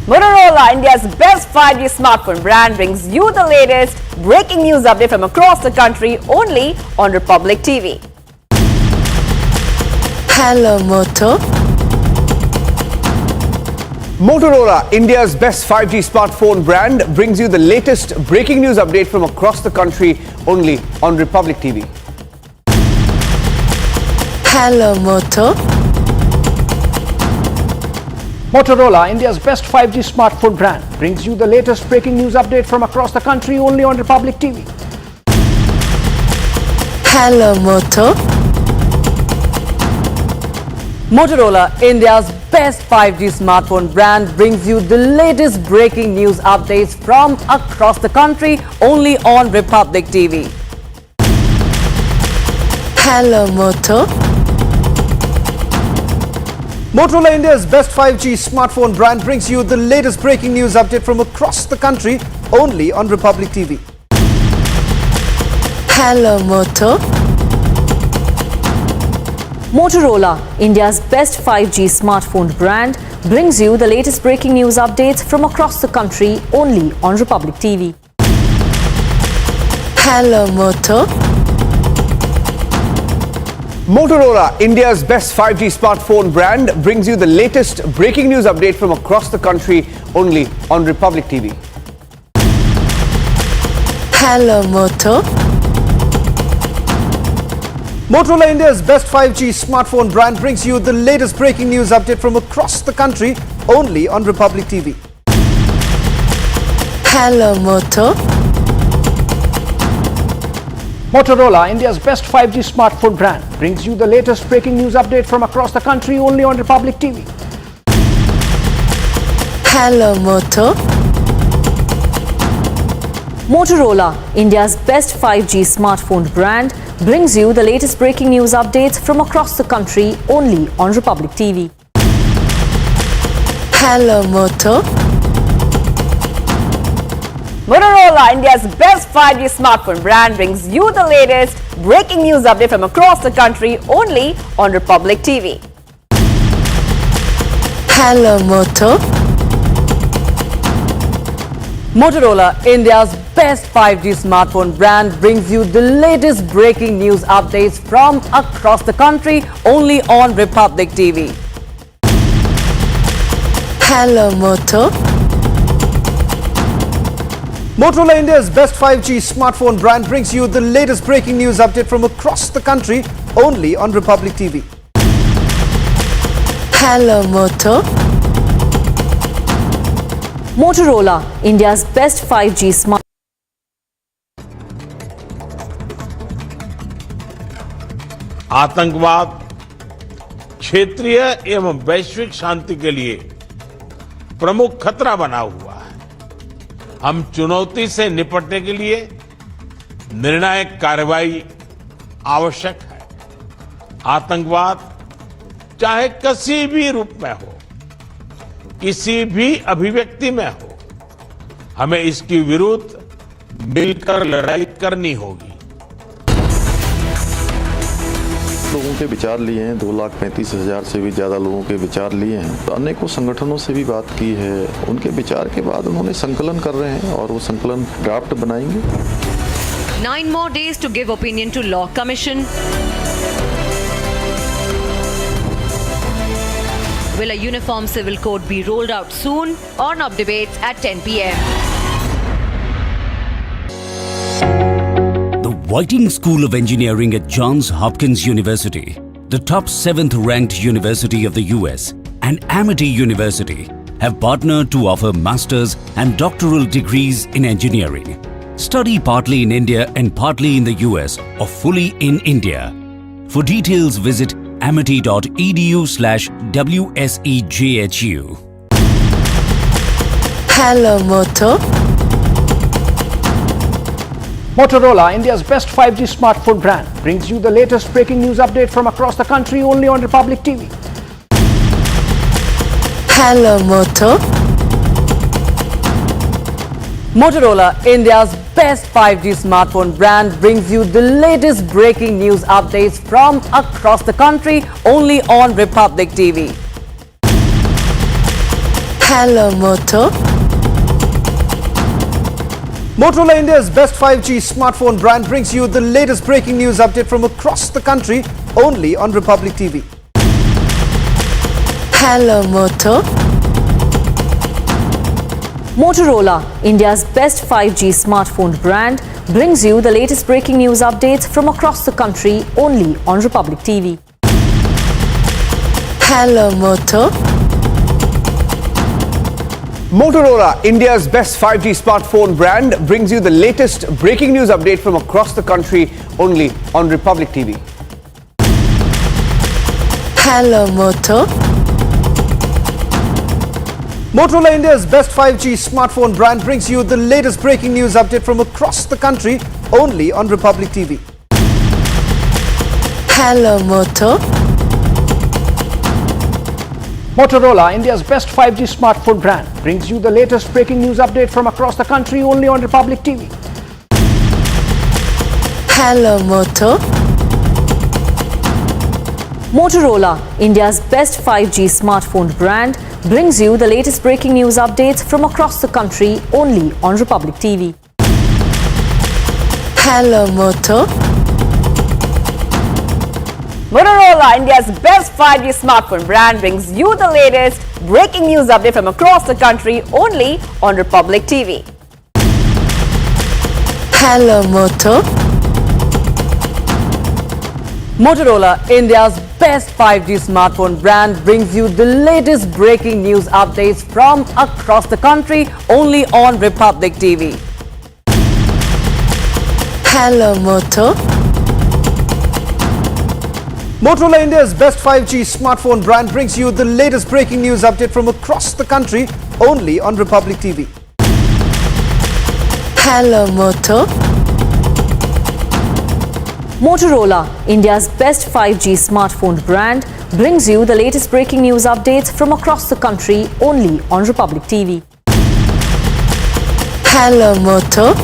Motorola, India's best 5G smartphone brand, brings you the latest breaking news update from across the country only on Republic TV. Hello, Moto. Motorola, India's best 5G smartphone brand, brings you the latest breaking news update from across the country only on Republic TV. Hello, Moto. Motorola, India's best 5G smartphone brand, brings you the latest breaking news update from across the country only on Republic TV. Hello, Moto. Motorola, India's best 5G smartphone brand, brings you the latest breaking news updates from across the country only on Republic TV. Hello, Moto. Motorola, India's best 5G smartphone brand, brings you the latest breaking news update from across the country only on Republic TV. Hello, Moto. Motorola, India's best 5G smartphone brand, brings you the latest breaking news updates from across the country only on Republic TV. Hello, Moto. Motorola, India's best 5G smartphone brand, brings you the latest breaking news update from across the country only on Republic TV. Hello, Moto. Motorola, India's best 5G smartphone brand, brings you the latest breaking news update from across the country only on Republic TV. Hello, Moto. Motorola, India's best 5G smartphone brand, brings you the latest breaking news update from across the country only on Republic TV. Hello, Moto. Motorola, India's best 5G smartphone brand, brings you the latest breaking news updates from across the country only on Republic TV. Hello, Moto. Motorola, India's best 5G smartphone brand, brings you the latest breaking news update from across the country only on Republic TV. Hello, Moto. Motorola, India's best 5G smartphone brand, brings you the latest breaking news updates from across the country only on Republic TV. Hello, Moto. Motorola, India's best 5G smartphone brand, brings you the latest breaking news update from across the country only on Republic TV. Hello, Moto. Motorola, India's best 5G smartphone. आतंकवाद क्षेत्रीय एवं वैश्विक शांति के लिए प्रमुख खतरा बना हुआ है। हम चुनौती से निपटने के लिए निर्णायक कार्रवाई आवश्यक है। आतंकवाद चाहे किसी भी रूप में हो, किसी भी अभिव्यक्ति में हो, हमें इसके विरुद्ध मिलकर लड़ाई करनी होगी। लोगों के विचार लिए हैं, 2,35,000 से भी ज़्यादा लोगों के विचार लिए हैं। तो अनेकों संगठनों से भी बात की है। उनके विचार के बाद उन्होंने संकलन कर रहे हैं और वो संकलन ड्राफ्ट बनाएंगे। 9 more days to give opinion to Law Commission. Will a uniform civil code be rolled out soon? On-off debates at 10 p.m. The Whiting School of Engineering at Johns Hopkins University, the top 7th ranked university of the US, and Amity University have partnered to offer master's and doctoral degrees in engineering. Study partly in India and partly in the US or fully in India. For details, visit amity.edu/WSEJHU. Hello, Moto. Motorola, India's best 5G smartphone brand, brings you the latest breaking news update from across the country only on Republic TV. Hello, Moto. Motorola, India's best 5G smartphone brand, brings you the latest breaking news updates from across the country only on Republic TV. Hello, Moto. Motorola, India's best 5G smartphone brand, brings you the latest breaking news update from across the country only on Republic TV. Hello, Moto. Motorola, India's best 5G smartphone brand, brings you the latest breaking news updates from across the country only on Republic TV. Hello, Moto. Motorola, India's best 5G smartphone brand, brings you the latest breaking news update from across the country only on Republic TV. Hello, Moto. Motorola, India's best 5G smartphone brand, brings you the latest breaking news update from across the country only on Republic TV. Hello, Moto. Motorola, India's best 5G smartphone brand, brings you the latest breaking news update from across the country only on Republic TV. Hello, Moto. Motorola, India's best 5G smartphone brand, brings you the latest breaking news updates from across the country only on Republic TV. Hello, Moto. Motorola, India's best 5G smartphone brand, brings you the latest breaking news update from across the country only on Republic TV. Hello, Moto. Motorola, India's best 5G smartphone brand, brings you the latest breaking news updates from across the country only on Republic TV. Hello, Moto. Motorola, India's best 5G smartphone brand, brings you the latest breaking news update from across the country only on Republic TV. Hello, Moto. Motorola, India's best 5G smartphone brand, brings you the latest breaking news updates from across the country only on Republic TV. Hello, Moto.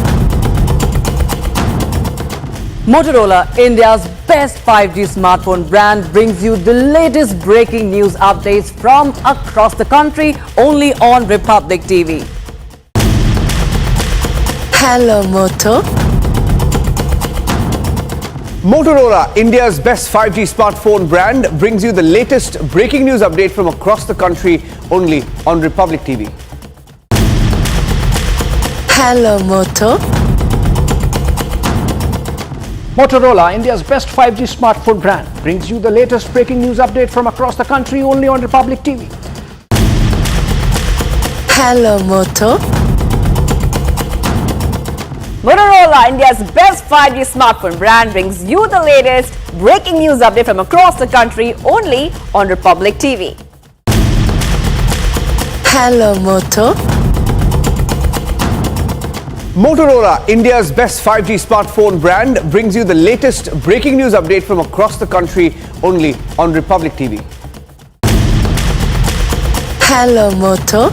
Motorola, India's best 5G smartphone brand, brings you the latest breaking news updates from across the country only on Republic TV. Hello, Moto. Motorola, India's best 5G smartphone brand, brings you the latest breaking news update from across the country only on Republic TV. Hello, Moto. Motorola, India's best 5G smartphone brand, brings you the latest breaking news update from across the country only on Republic TV. Hello, Moto. Motorola, India's best 5G smartphone brand, brings you the latest breaking news update from across the country only on Republic TV. Hello, Moto. Motorola, India's best 5G smartphone brand, brings you the latest breaking news update from across the country only on Republic TV. Hello, Moto.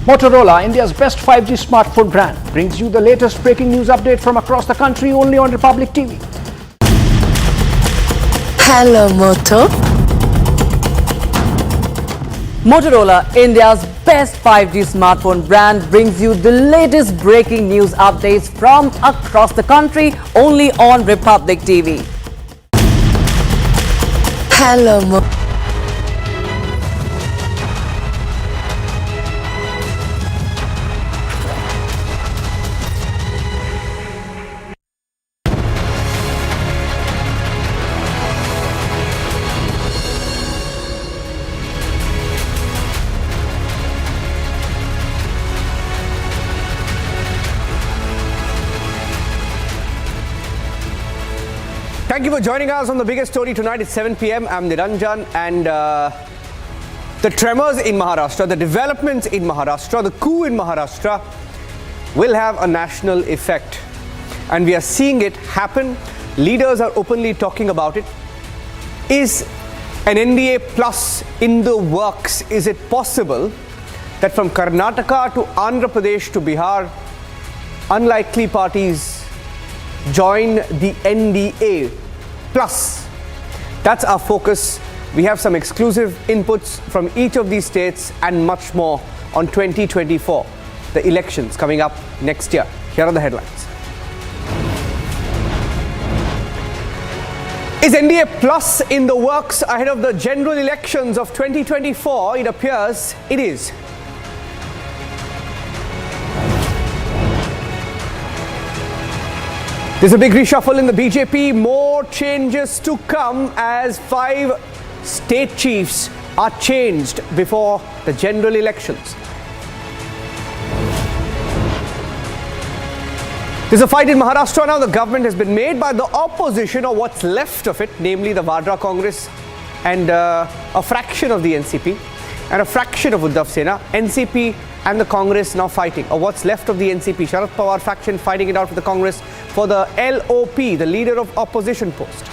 Motorola, India's best 5G smartphone brand, brings you the latest breaking news update from across the country only on Republic TV. Hello, Moto. Motorola, India's best 5G smartphone brand, brings you the latest breaking news updates from across the country only on Republic TV. Hello, Moto. Thank you for joining us on the biggest story tonight. It's 7 p.m. I'm Niranjan, and the tremors in Maharashtra, the developments in Maharashtra, the coup in Maharashtra will have a national effect. And we are seeing it happen. Leaders are openly talking about it. Is an NDA plus in the works? Is it possible that from Karnataka to Andhra Pradesh to Bihar, unlikely parties join the NDA plus? That's our focus. We have some exclusive inputs from each of these states and much more on 2024, the elections coming up next year. Here are the headlines. Is NDA plus in the works ahead of the general elections of 2024? It appears it is. There's a big reshuffle in the BJP. More changes to come as 5 state chiefs are changed before the general elections. There's a fight in Maharashtra now. The government has been made by the opposition, or what's left of it, namely the Vadra Congress and a fraction of the NCP and a fraction of Uddhav Sena. NCP and the Congress now fighting, or what's left of the NCP. Sharad Pawar faction fighting it out with the Congress for the LOP, the leader of opposition post.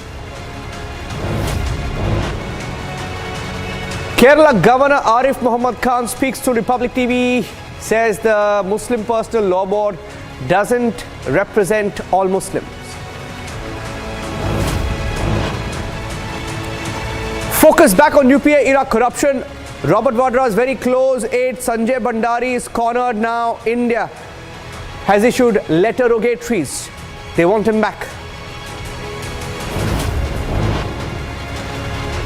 Kerala Governor Arif Muhammad Khan speaks to Republic TV, says the Muslim Personal Law Board doesn't represent all Muslims. Focus back on UPA-era corruption. Robert Vadra's very close aide Sanjay Bhandari is cornered now. India has issued letter rogatories. They want him back.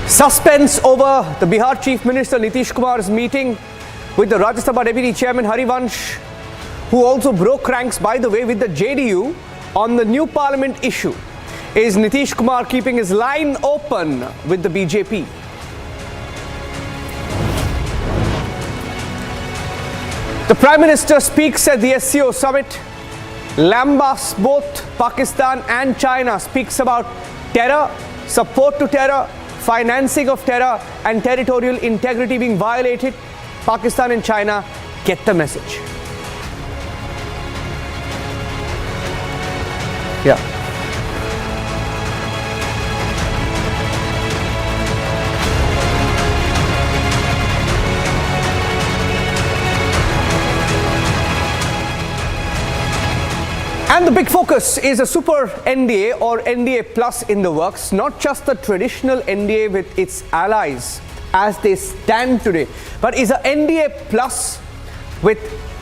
Suspense over the Bihar Chief Minister Nitish Kumar's meeting with the Rajya Sabha Deputy Chairman Harivansh, who also broke ranks, by the way, with the JDU on the new parliament issue. Is Nitish Kumar keeping his line open with the BJP? The Prime Minister speaks at the SCO summit, lambasts both Pakistan and China, speaks about terror, support to terror, financing of terror and territorial integrity being violated. Pakistan and China get the message. Yeah. And the big focus is a super NDA or NDA plus in the works, not just the traditional NDA with its allies as they stand today, but is a NDA plus with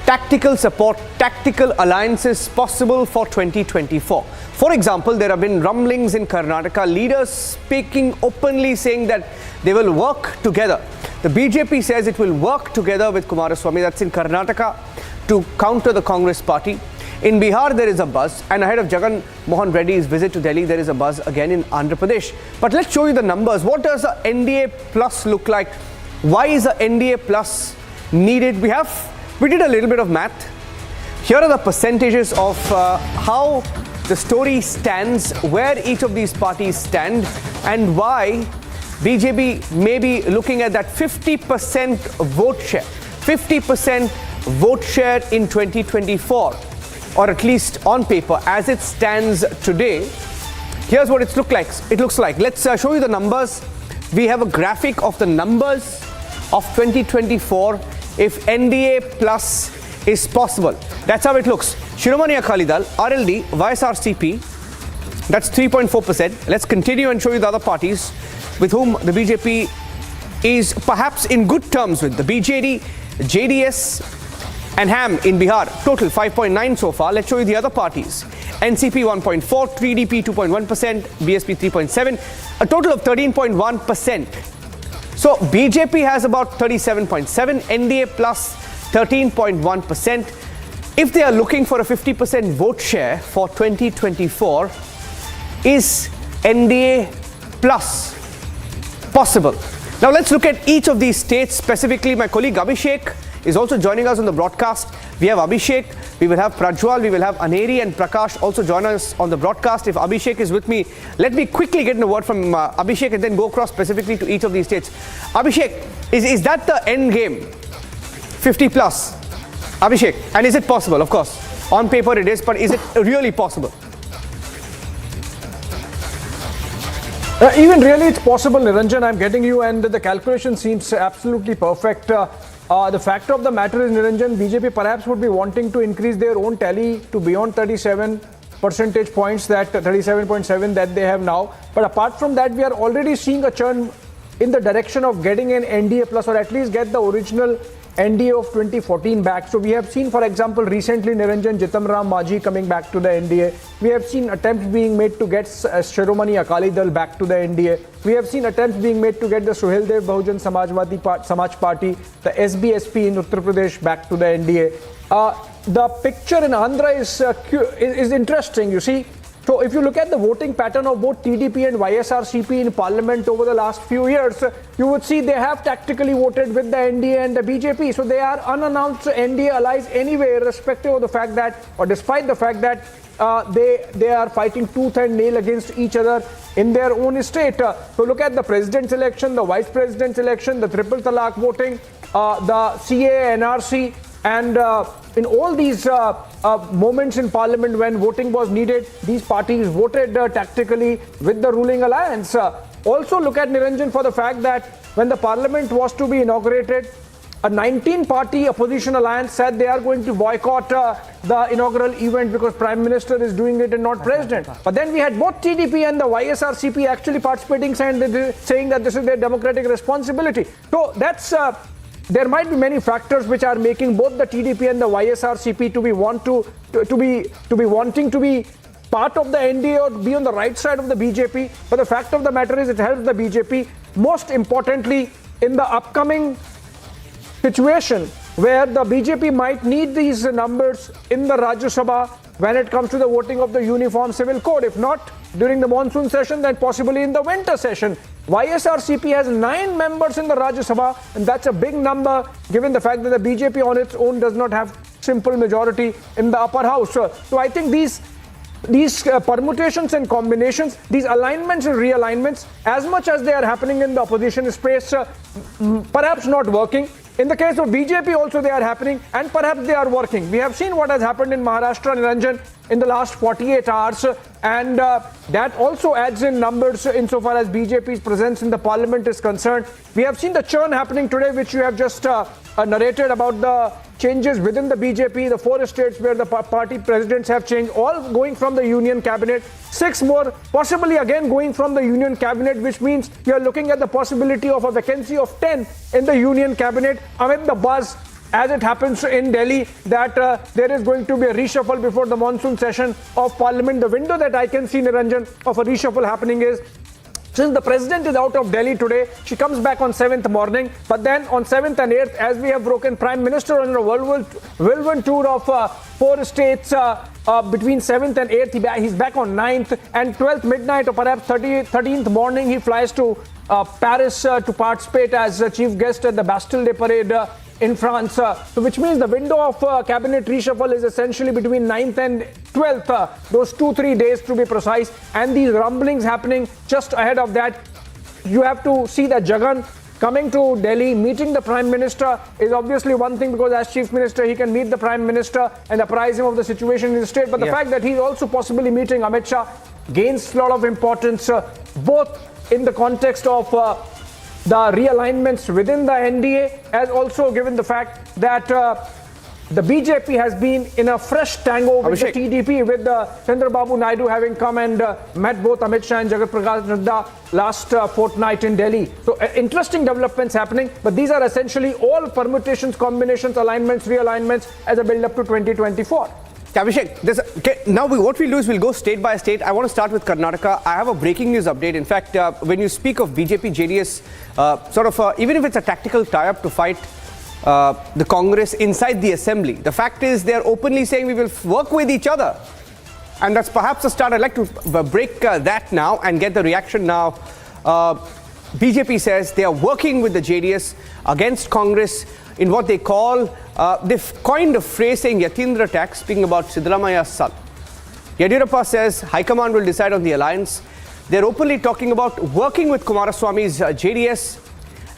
tactical support, tactical alliances possible for 2024. For example, there have been rumblings in Karnataka, leaders speaking openly saying that they will work together. The BJP says it will work together with Kumaraswamy, that's in Karnataka, to counter the Congress party. In Bihar, there is a buzz, and ahead of Jagan Mohan Reddy's visit to Delhi, there is a buzz again in Andhra Pradesh. But let's show you the numbers. What does the NDA plus look like? Why is the NDA plus needed? We did a little bit of math. Here are the percentages of how the story stands, where each of these parties stand, and why BJP may be looking at that 50% vote share. 50% vote share in 2024, or at least on paper as it stands today. Here's what it looks like. Let's show you the numbers. We have a graphic of the numbers of 2024 if NDA plus is possible. That's how it looks. Shiromani Akali Dal, RLD, YSRCP, that's 3.4%. Let's continue and show you the other parties with whom the BJP is perhaps in good terms with. The BJD, JDS and HAM in Bihar, total 5.9 so far. Let's show you the other parties. NCP 1.4, 3DP 2.1%, BSP 3.7, a total of 13.1%. So BJP has about 37.7, NDA plus 13.1%. If they are looking for a 50% vote share for 2024, is NDA plus possible? Now let's look at each of these states specifically. My colleague Abhishek is also joining us on the broadcast. We have Abhishek, we will have Prajwal, we will have Aneri and Prakash also join us on the broadcast. If Abhishek is with me, let me quickly get in a word from Abhishek and then go across specifically to each of these states. Abhishek, is that the end game? 50 plus? Abhishek, and is it possible? Of course, on paper it is, but is it really possible? Even really it's possible, Niranjan. I'm getting you, and the calculation seems absolutely perfect. The fact of the matter is, Niranjan, BJP perhaps would be wanting to increase their own tally to beyond 37 percentage points, that 37.7 that they have now. But apart from that, we are already seeing a churn in the direction of getting an NDA plus, or at least get the original NDA of 2014 back. So we have seen, for example, recently Niranjan Jitamram Majhi coming back to the NDA. We have seen attempts being made to get Shiromani Akali Dal back to the NDA. We have seen attempts being made to get the Suheldev Bahujan Samaj Party, the SBSP in Uttar Pradesh back to the NDA. The picture in Andhra is interesting. You see, So if you look at the voting pattern of both TDP and YSRCP in parliament over the last few years, you would see they have tactically voted with the NDA and the BJP. So they are unannounced NDA allies anyway, irrespective of the fact that, or despite the fact that they are fighting tooth and nail against each other in their own state. So look at the president's election, the vice president's election, the triple talaq voting, the CA, NRC, and in all these moments in parliament when voting was needed, these parties voted tactically with the ruling alliance. Also look at Niranjan for the fact that when the parliament was to be inaugurated, a 19-party opposition alliance said they are going to boycott the inaugural event because Prime Minister is doing it and not President. But then we had both TDP and the YSRCP actually participating, saying that this is their democratic responsibility. So that's there might be many factors which are making both the TDP and the YSRCP to be wanting to be part of the NDA or be on the right side of the BJP. But the fact of the matter is it helps the BJP. Most importantly, in the upcoming situation where the BJP might need these numbers in the Rajya Sabha when it comes to the voting of the Uniform Civil Code. If not during the monsoon session, then possibly in the winter session. YSRCP has 9 members in the Rajya Sabha, and that's a big number given the fact that the BJP on its own does not have simple majority in the upper house. So I think these permutations and combinations, these alignments and realignments, as much as they are happening in the opposition space, perhaps not working. In the case of BJP also they are happening and perhaps they are working. We have seen what has happened in Maharashtra, Niranjan, in the last 48 hours, and that also adds in numbers insofar as BJP's presence in the parliament is concerned. We have seen the churn happening today, which you have just narrated about the changes within the BJP, the 4 states where the party presidents have changed, all going from the union cabinet, 6 more possibly again going from the union cabinet, which means you are looking at the possibility of a vacancy of 10 in the union cabinet amid the buzz as it happens in Delhi that there is going to be a reshuffle before the monsoon session of parliament. The window that I can see, Niranjan, of a reshuffle happening is, since the president is out of Delhi today, she comes back on 7th morning. But then on 7th and 8th, as we have broken, Prime Minister on a whirlwind tour of 4 states between 7th and 8th. He's back on 9th and 12th midnight or perhaps 13th morning. He flies to Paris to participate as chief guest at the Bastille Day parade in France. So which means the window of cabinet reshuffle is essentially between 9th and 12th, those 2-3 days to be precise, and these rumblings happening just ahead of that. You have to see that Jagan coming to Delhi, meeting the Prime Minister is obviously one thing, because as Chief Minister he can meet the Prime Minister and apprise him of the situation in the state, but the fact that he's also possibly meeting Amit Shah gains a lot of importance, both in the context of the realignments within the NDA, as also given the fact that the BJP has been in a fresh tango with the TDP, with Chandrababu Naidu having come and met both Amit Shah and Jagat Prakash Nadda last fortnight in Delhi. So interesting developments happening, but these are essentially all permutations, combinations, alignments, realignments as a build-up to 2024. Abhishek, now what we'll do is we'll go state by state. I want to start with Karnataka. I have a breaking news update. In fact, when you speak of BJP, JDS, even if it's a tactical tie-up to fight the Congress inside the assembly, the fact is they're openly saying we will work with each other. And that's perhaps a start. I'd like to break that now and get the reaction now. BJP says they are working with the JDS against Congress in what they call, they've coined a phrase saying Yatindra tax, speaking about Siddaramaya's son. Yadurappa says High Command will decide on the alliance. They're openly talking about working with Kumaraswamy's JDS,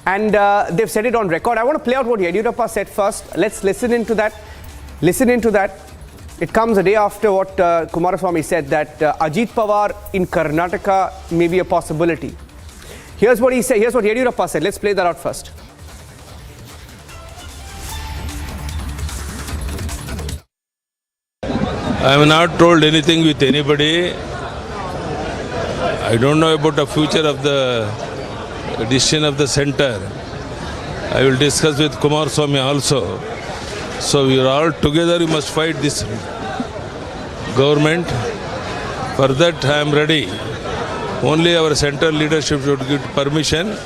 and they've said it on record. I want to play out what Yadurappa said first. Let's listen into that. It comes a day after what Kumaraswamy said, that Ajit Pawar in Karnataka may be a possibility. Here's what he said. Here's what Yadurappa said. Let's play that out first. I have not told anything with anybody. I don't know about the future of the decision of the center. I will discuss with Kumaraswamy also. So we are all together, we must fight this government. For that I am ready. Only our central leadership should give permission.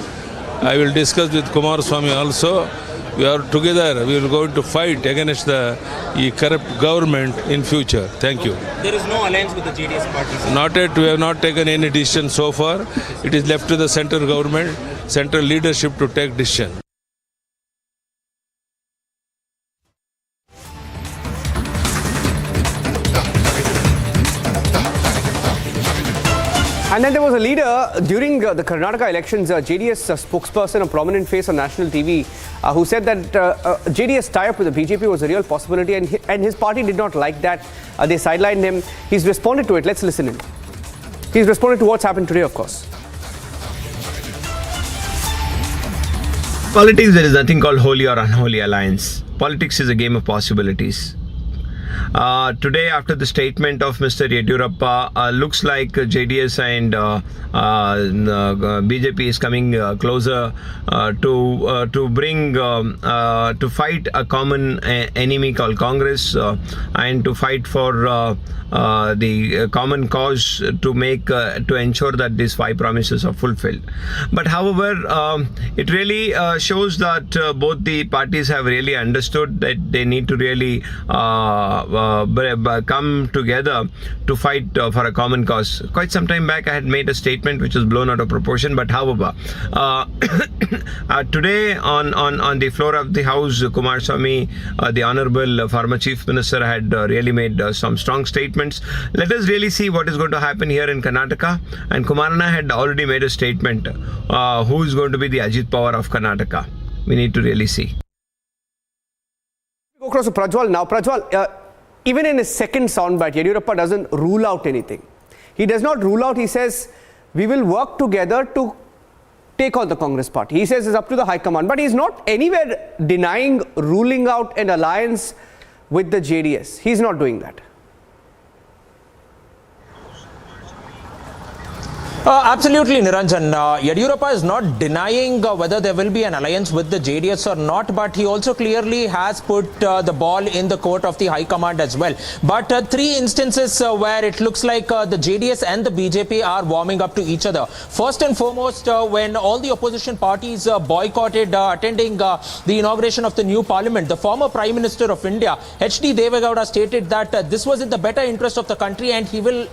I will discuss with Kumaraswamy also. We are together. We are going to fight against the corrupt government in future. Thank you. There is no alliance with the JDS parties. Not yet. We have not taken any decision so far. It is left to the central government, central leadership to take decision. And then there was a leader during the Karnataka elections, JDS spokesperson, a prominent face on national TV, who said that JDS tie-up with the BJP was a real possibility, and his party did not like that. They sidelined him. He's responded to it. Let's listen in. He's responded to what's happened today, of course. Politics, there is nothing called holy or unholy alliance. Politics is a game of possibilities. Today, after the statement of Mr. Yediyurappa, looks like JDS and BJP is coming closer to bring to fight a common enemy called Congress and to fight for the common cause to make to ensure that these 5 promises are fulfilled. But however, it really shows that both the parties have really understood that they need to really come together to fight for a common cause. Quite some time back, I had made a statement which was blown out of proportion. But however, today on the floor of the House, Kumaraswamy, the Honorable former Chief Minister, had really made some strong statements. Let us really see what is going to happen here in Karnataka. And Kumarana had already made a statement. Who is going to be the Ajit Pawar of Karnataka? We need to really see. Go across to Prajwal now. Prajwal, even in his second soundbite, Yediyurappa doesn't rule out anything. He does not rule out. He says, we will work together to take on the Congress party. He says it's up to the High Command. But he's not anywhere denying ruling out an alliance with the JDS. He's not doing that. Absolutely, Niranjan. Yediyurappa is not denying whether there will be an alliance with the JDS or not, but he also clearly has put the ball in the court of the High Command as well. But 3 instances where it looks like the JDS and the BJP are warming up to each other. First and foremost, when all the opposition parties boycotted attending the inauguration of the new parliament, the former Prime Minister of India, H.D. Devegowda, stated that this was in the better interest of the country and he will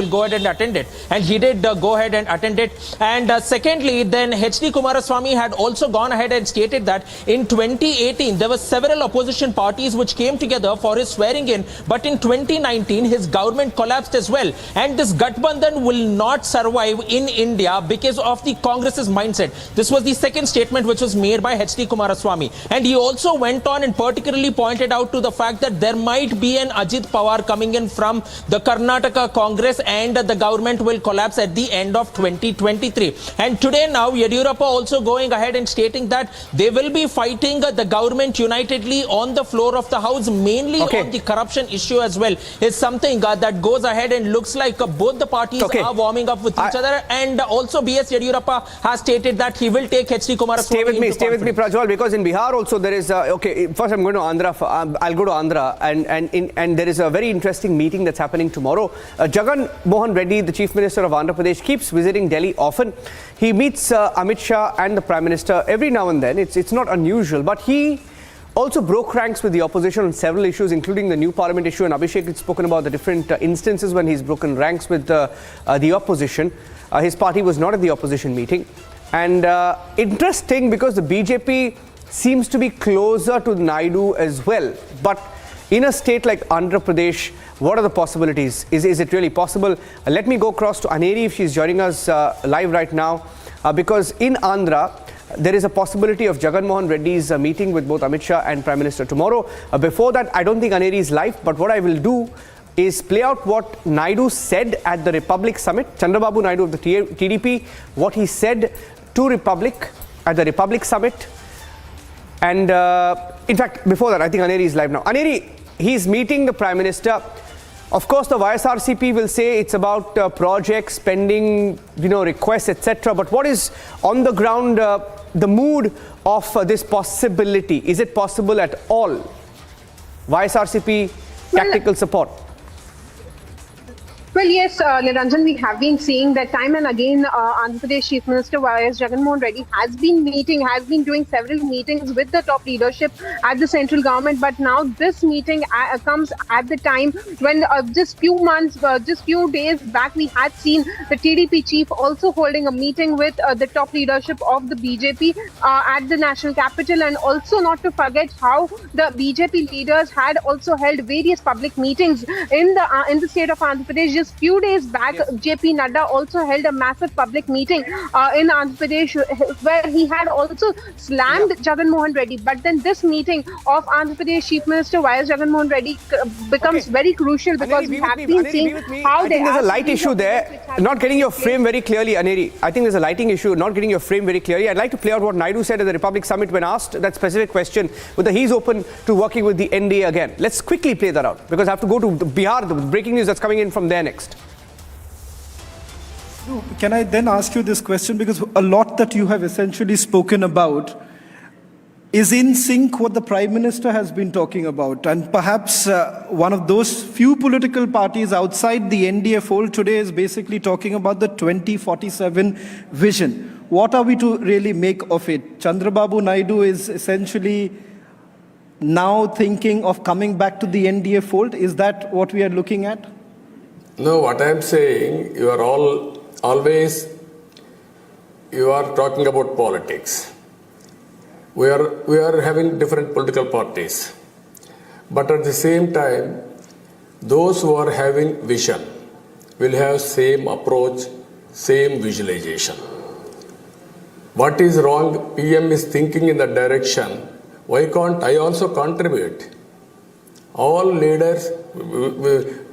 go ahead and attend it. And he did go ahead and attend it. And secondly, then H.D. Kumaraswamy had also gone ahead and stated that in 2018 there were several opposition parties which came together for his swearing in, but in 2019 his government collapsed as well, and this Gathbandhan will not survive in India because of the Congress's mindset. This was the second statement which was made by H.D. Kumaraswamy, and he also went on and particularly pointed out to the fact that there might be an Ajit Pawar coming in from the Karnataka Congress and the government will collapse at the end of 2023. And today now Yediyurappa also going ahead and stating that they will be fighting the government unitedly on the floor of the House, mainly on the corruption issue as well, is something that goes ahead and looks like both the parties are warming up with each other. And also B.S. Yediyurappa has stated that he will take H.D. Kumaraswamy. Stay with me, Prajwal, because in Bihar also there is first I'm going to Andhra. I'll go to Andhra, and there is a very interesting meeting that's happening tomorrow. Jagan Mohan Reddy, the Chief Minister of Andhra Pradesh, keeps visiting Delhi often. He meets Amit Shah and the Prime Minister every now and then. It's not unusual, but he also broke ranks with the opposition on several issues, including the new parliament issue, and Abhishek had spoken about the different instances when he's broken ranks with the opposition. His party was not at the opposition meeting. And interesting, because the BJP seems to be closer to Naidu as well. But in a state like Andhra Pradesh, what are the possibilities? Is it really possible? Let me go across to Aneri if she's joining us live right now, because in Andhra, there is a possibility of Jagan Mohan Reddy's meeting with both Amit Shah and Prime Minister tomorrow. Before that, I don't think Aneri is live, but what I will do is play out what Naidu said at the Republic Summit. Chandrababu Naidu of the TDP, what he said to Republic at the Republic Summit. And in fact, before that, I think Aneri is live now. Aneri, he's meeting the Prime Minister. Of course, the YSRCP will say it's about projects, pending, requests, etc. But what is on the ground, the mood of this possibility? Is it possible at all? YSRCP tactical support. Well, Well, yes, Niranjan, we have been seeing that time and again. Andhra Pradesh Chief Minister Y.S. Jagan Mohan Reddy has been doing several meetings with the top leadership at the central government. But now this meeting comes at the time when just few days back, we had seen the TDP chief also holding a meeting with the top leadership of the BJP at the national capital, and also not to forget how the BJP leaders had also held various public meetings in the state of Andhra Pradesh. Just few days back, JP Nadda also held a massive public meeting in Andhra Pradesh where he had also slammed Jagan Mohan Reddy. But then this meeting of Andhra Pradesh Chief Minister Y.S. Jagan Mohan Reddy becomes very crucial because we have been seeing how I think there's a light issue there, not getting your frame very clearly, Aneri. I think there's a lighting issue, not getting your frame very clearly. I'd like to play out what Naidu said at the Republic Summit when asked that specific question, whether he's open to working with the NDA again. Let's quickly play that out because I have to go to Bihar, the breaking news that's coming in from there next. Can I then ask you this question? Because a lot that you have essentially spoken about is in sync what the Prime Minister has been talking about. And perhaps one of those few political parties outside the NDA fold today is basically talking about the 2047 vision. What are we to really make of it? Chandrababu Naidu is essentially now thinking of coming back to the NDA fold. Is that what we are looking at? No, what I am saying, you are always talking about politics. We are having different political parties, but at the same time, those who are having vision will have same approach, same visualization. What is wrong? PM is thinking in that direction. Why can't I also contribute? All leaders,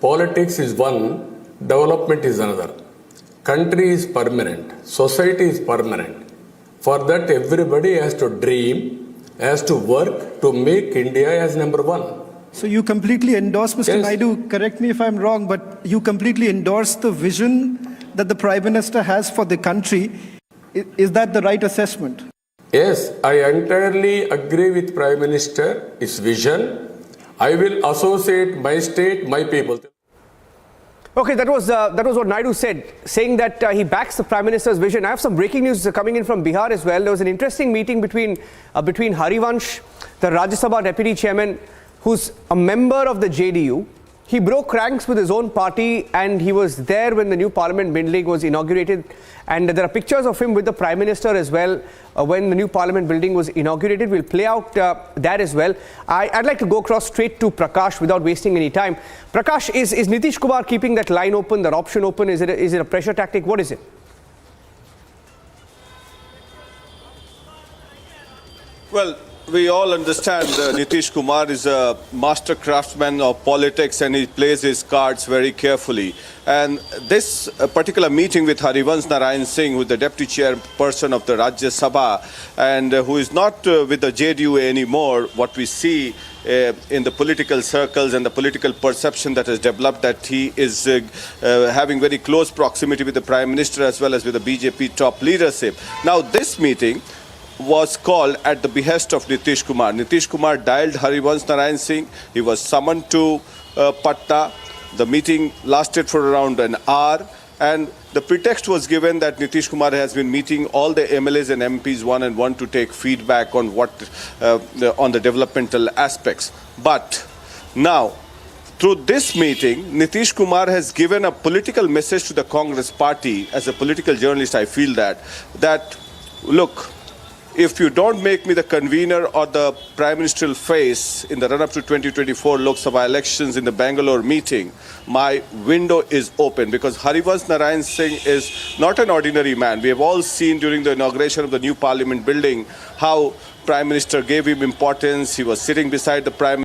politics is one, development is another. Country is permanent, society is permanent. For that, everybody has to dream, has to work to make India as number one. So you completely endorse, Mr. Naidu, correct me if I'm wrong, but you completely endorse the vision that the Prime Minister has for the country. Is that the right assessment? Yes, I entirely agree with Prime Minister, his vision. I will associate my state, my people. Okay, that was what Naidu said, saying that he backs the Prime Minister's vision. I have some breaking news coming in from Bihar as well. There was an interesting meeting between Harivansh, the Rajya Sabha Deputy Chairman, who's a member of the JDU. He broke ranks with his own party and he was there when the new Parliament building was inaugurated. And there are pictures of him with the Prime Minister as well when the new Parliament building was inaugurated. We'll play out that as well. I'd like to go across straight to Prakash without wasting any time. Prakash, is Nitish Kumar keeping that line open, that option open? Is it a pressure tactic? What is it? Well, we all understand Nitish Kumar is a master craftsman of politics and he plays his cards very carefully. And this particular meeting with Harivansh Narayan Singh, who is the deputy chairperson of the Rajya Sabha and who is not with the JDU anymore, what we see in the political circles and the political perception that has developed that he is having very close proximity with the Prime Minister as well as with the BJP top leadership. Now this meeting was called at the behest of Nitish Kumar. Nitish Kumar dialed Harivansh Narayan Singh. He was summoned to Patna. The meeting lasted for around an hour and the pretext was given that Nitish Kumar has been meeting all the MLAs and MPs one-on-one to take feedback on on the developmental aspects. But now, through this meeting, Nitish Kumar has given a political message to the Congress party. As a political journalist, I feel that look, if you don't make me the convener or the prime ministerial face in the run-up to 2024 Lok Sabha elections in the Bangalore meeting, my window is open because Harivansh Narayan Singh is not an ordinary man. We have all seen during the inauguration of the new parliament building how Prime Minister gave him importance. He was sitting beside the Prime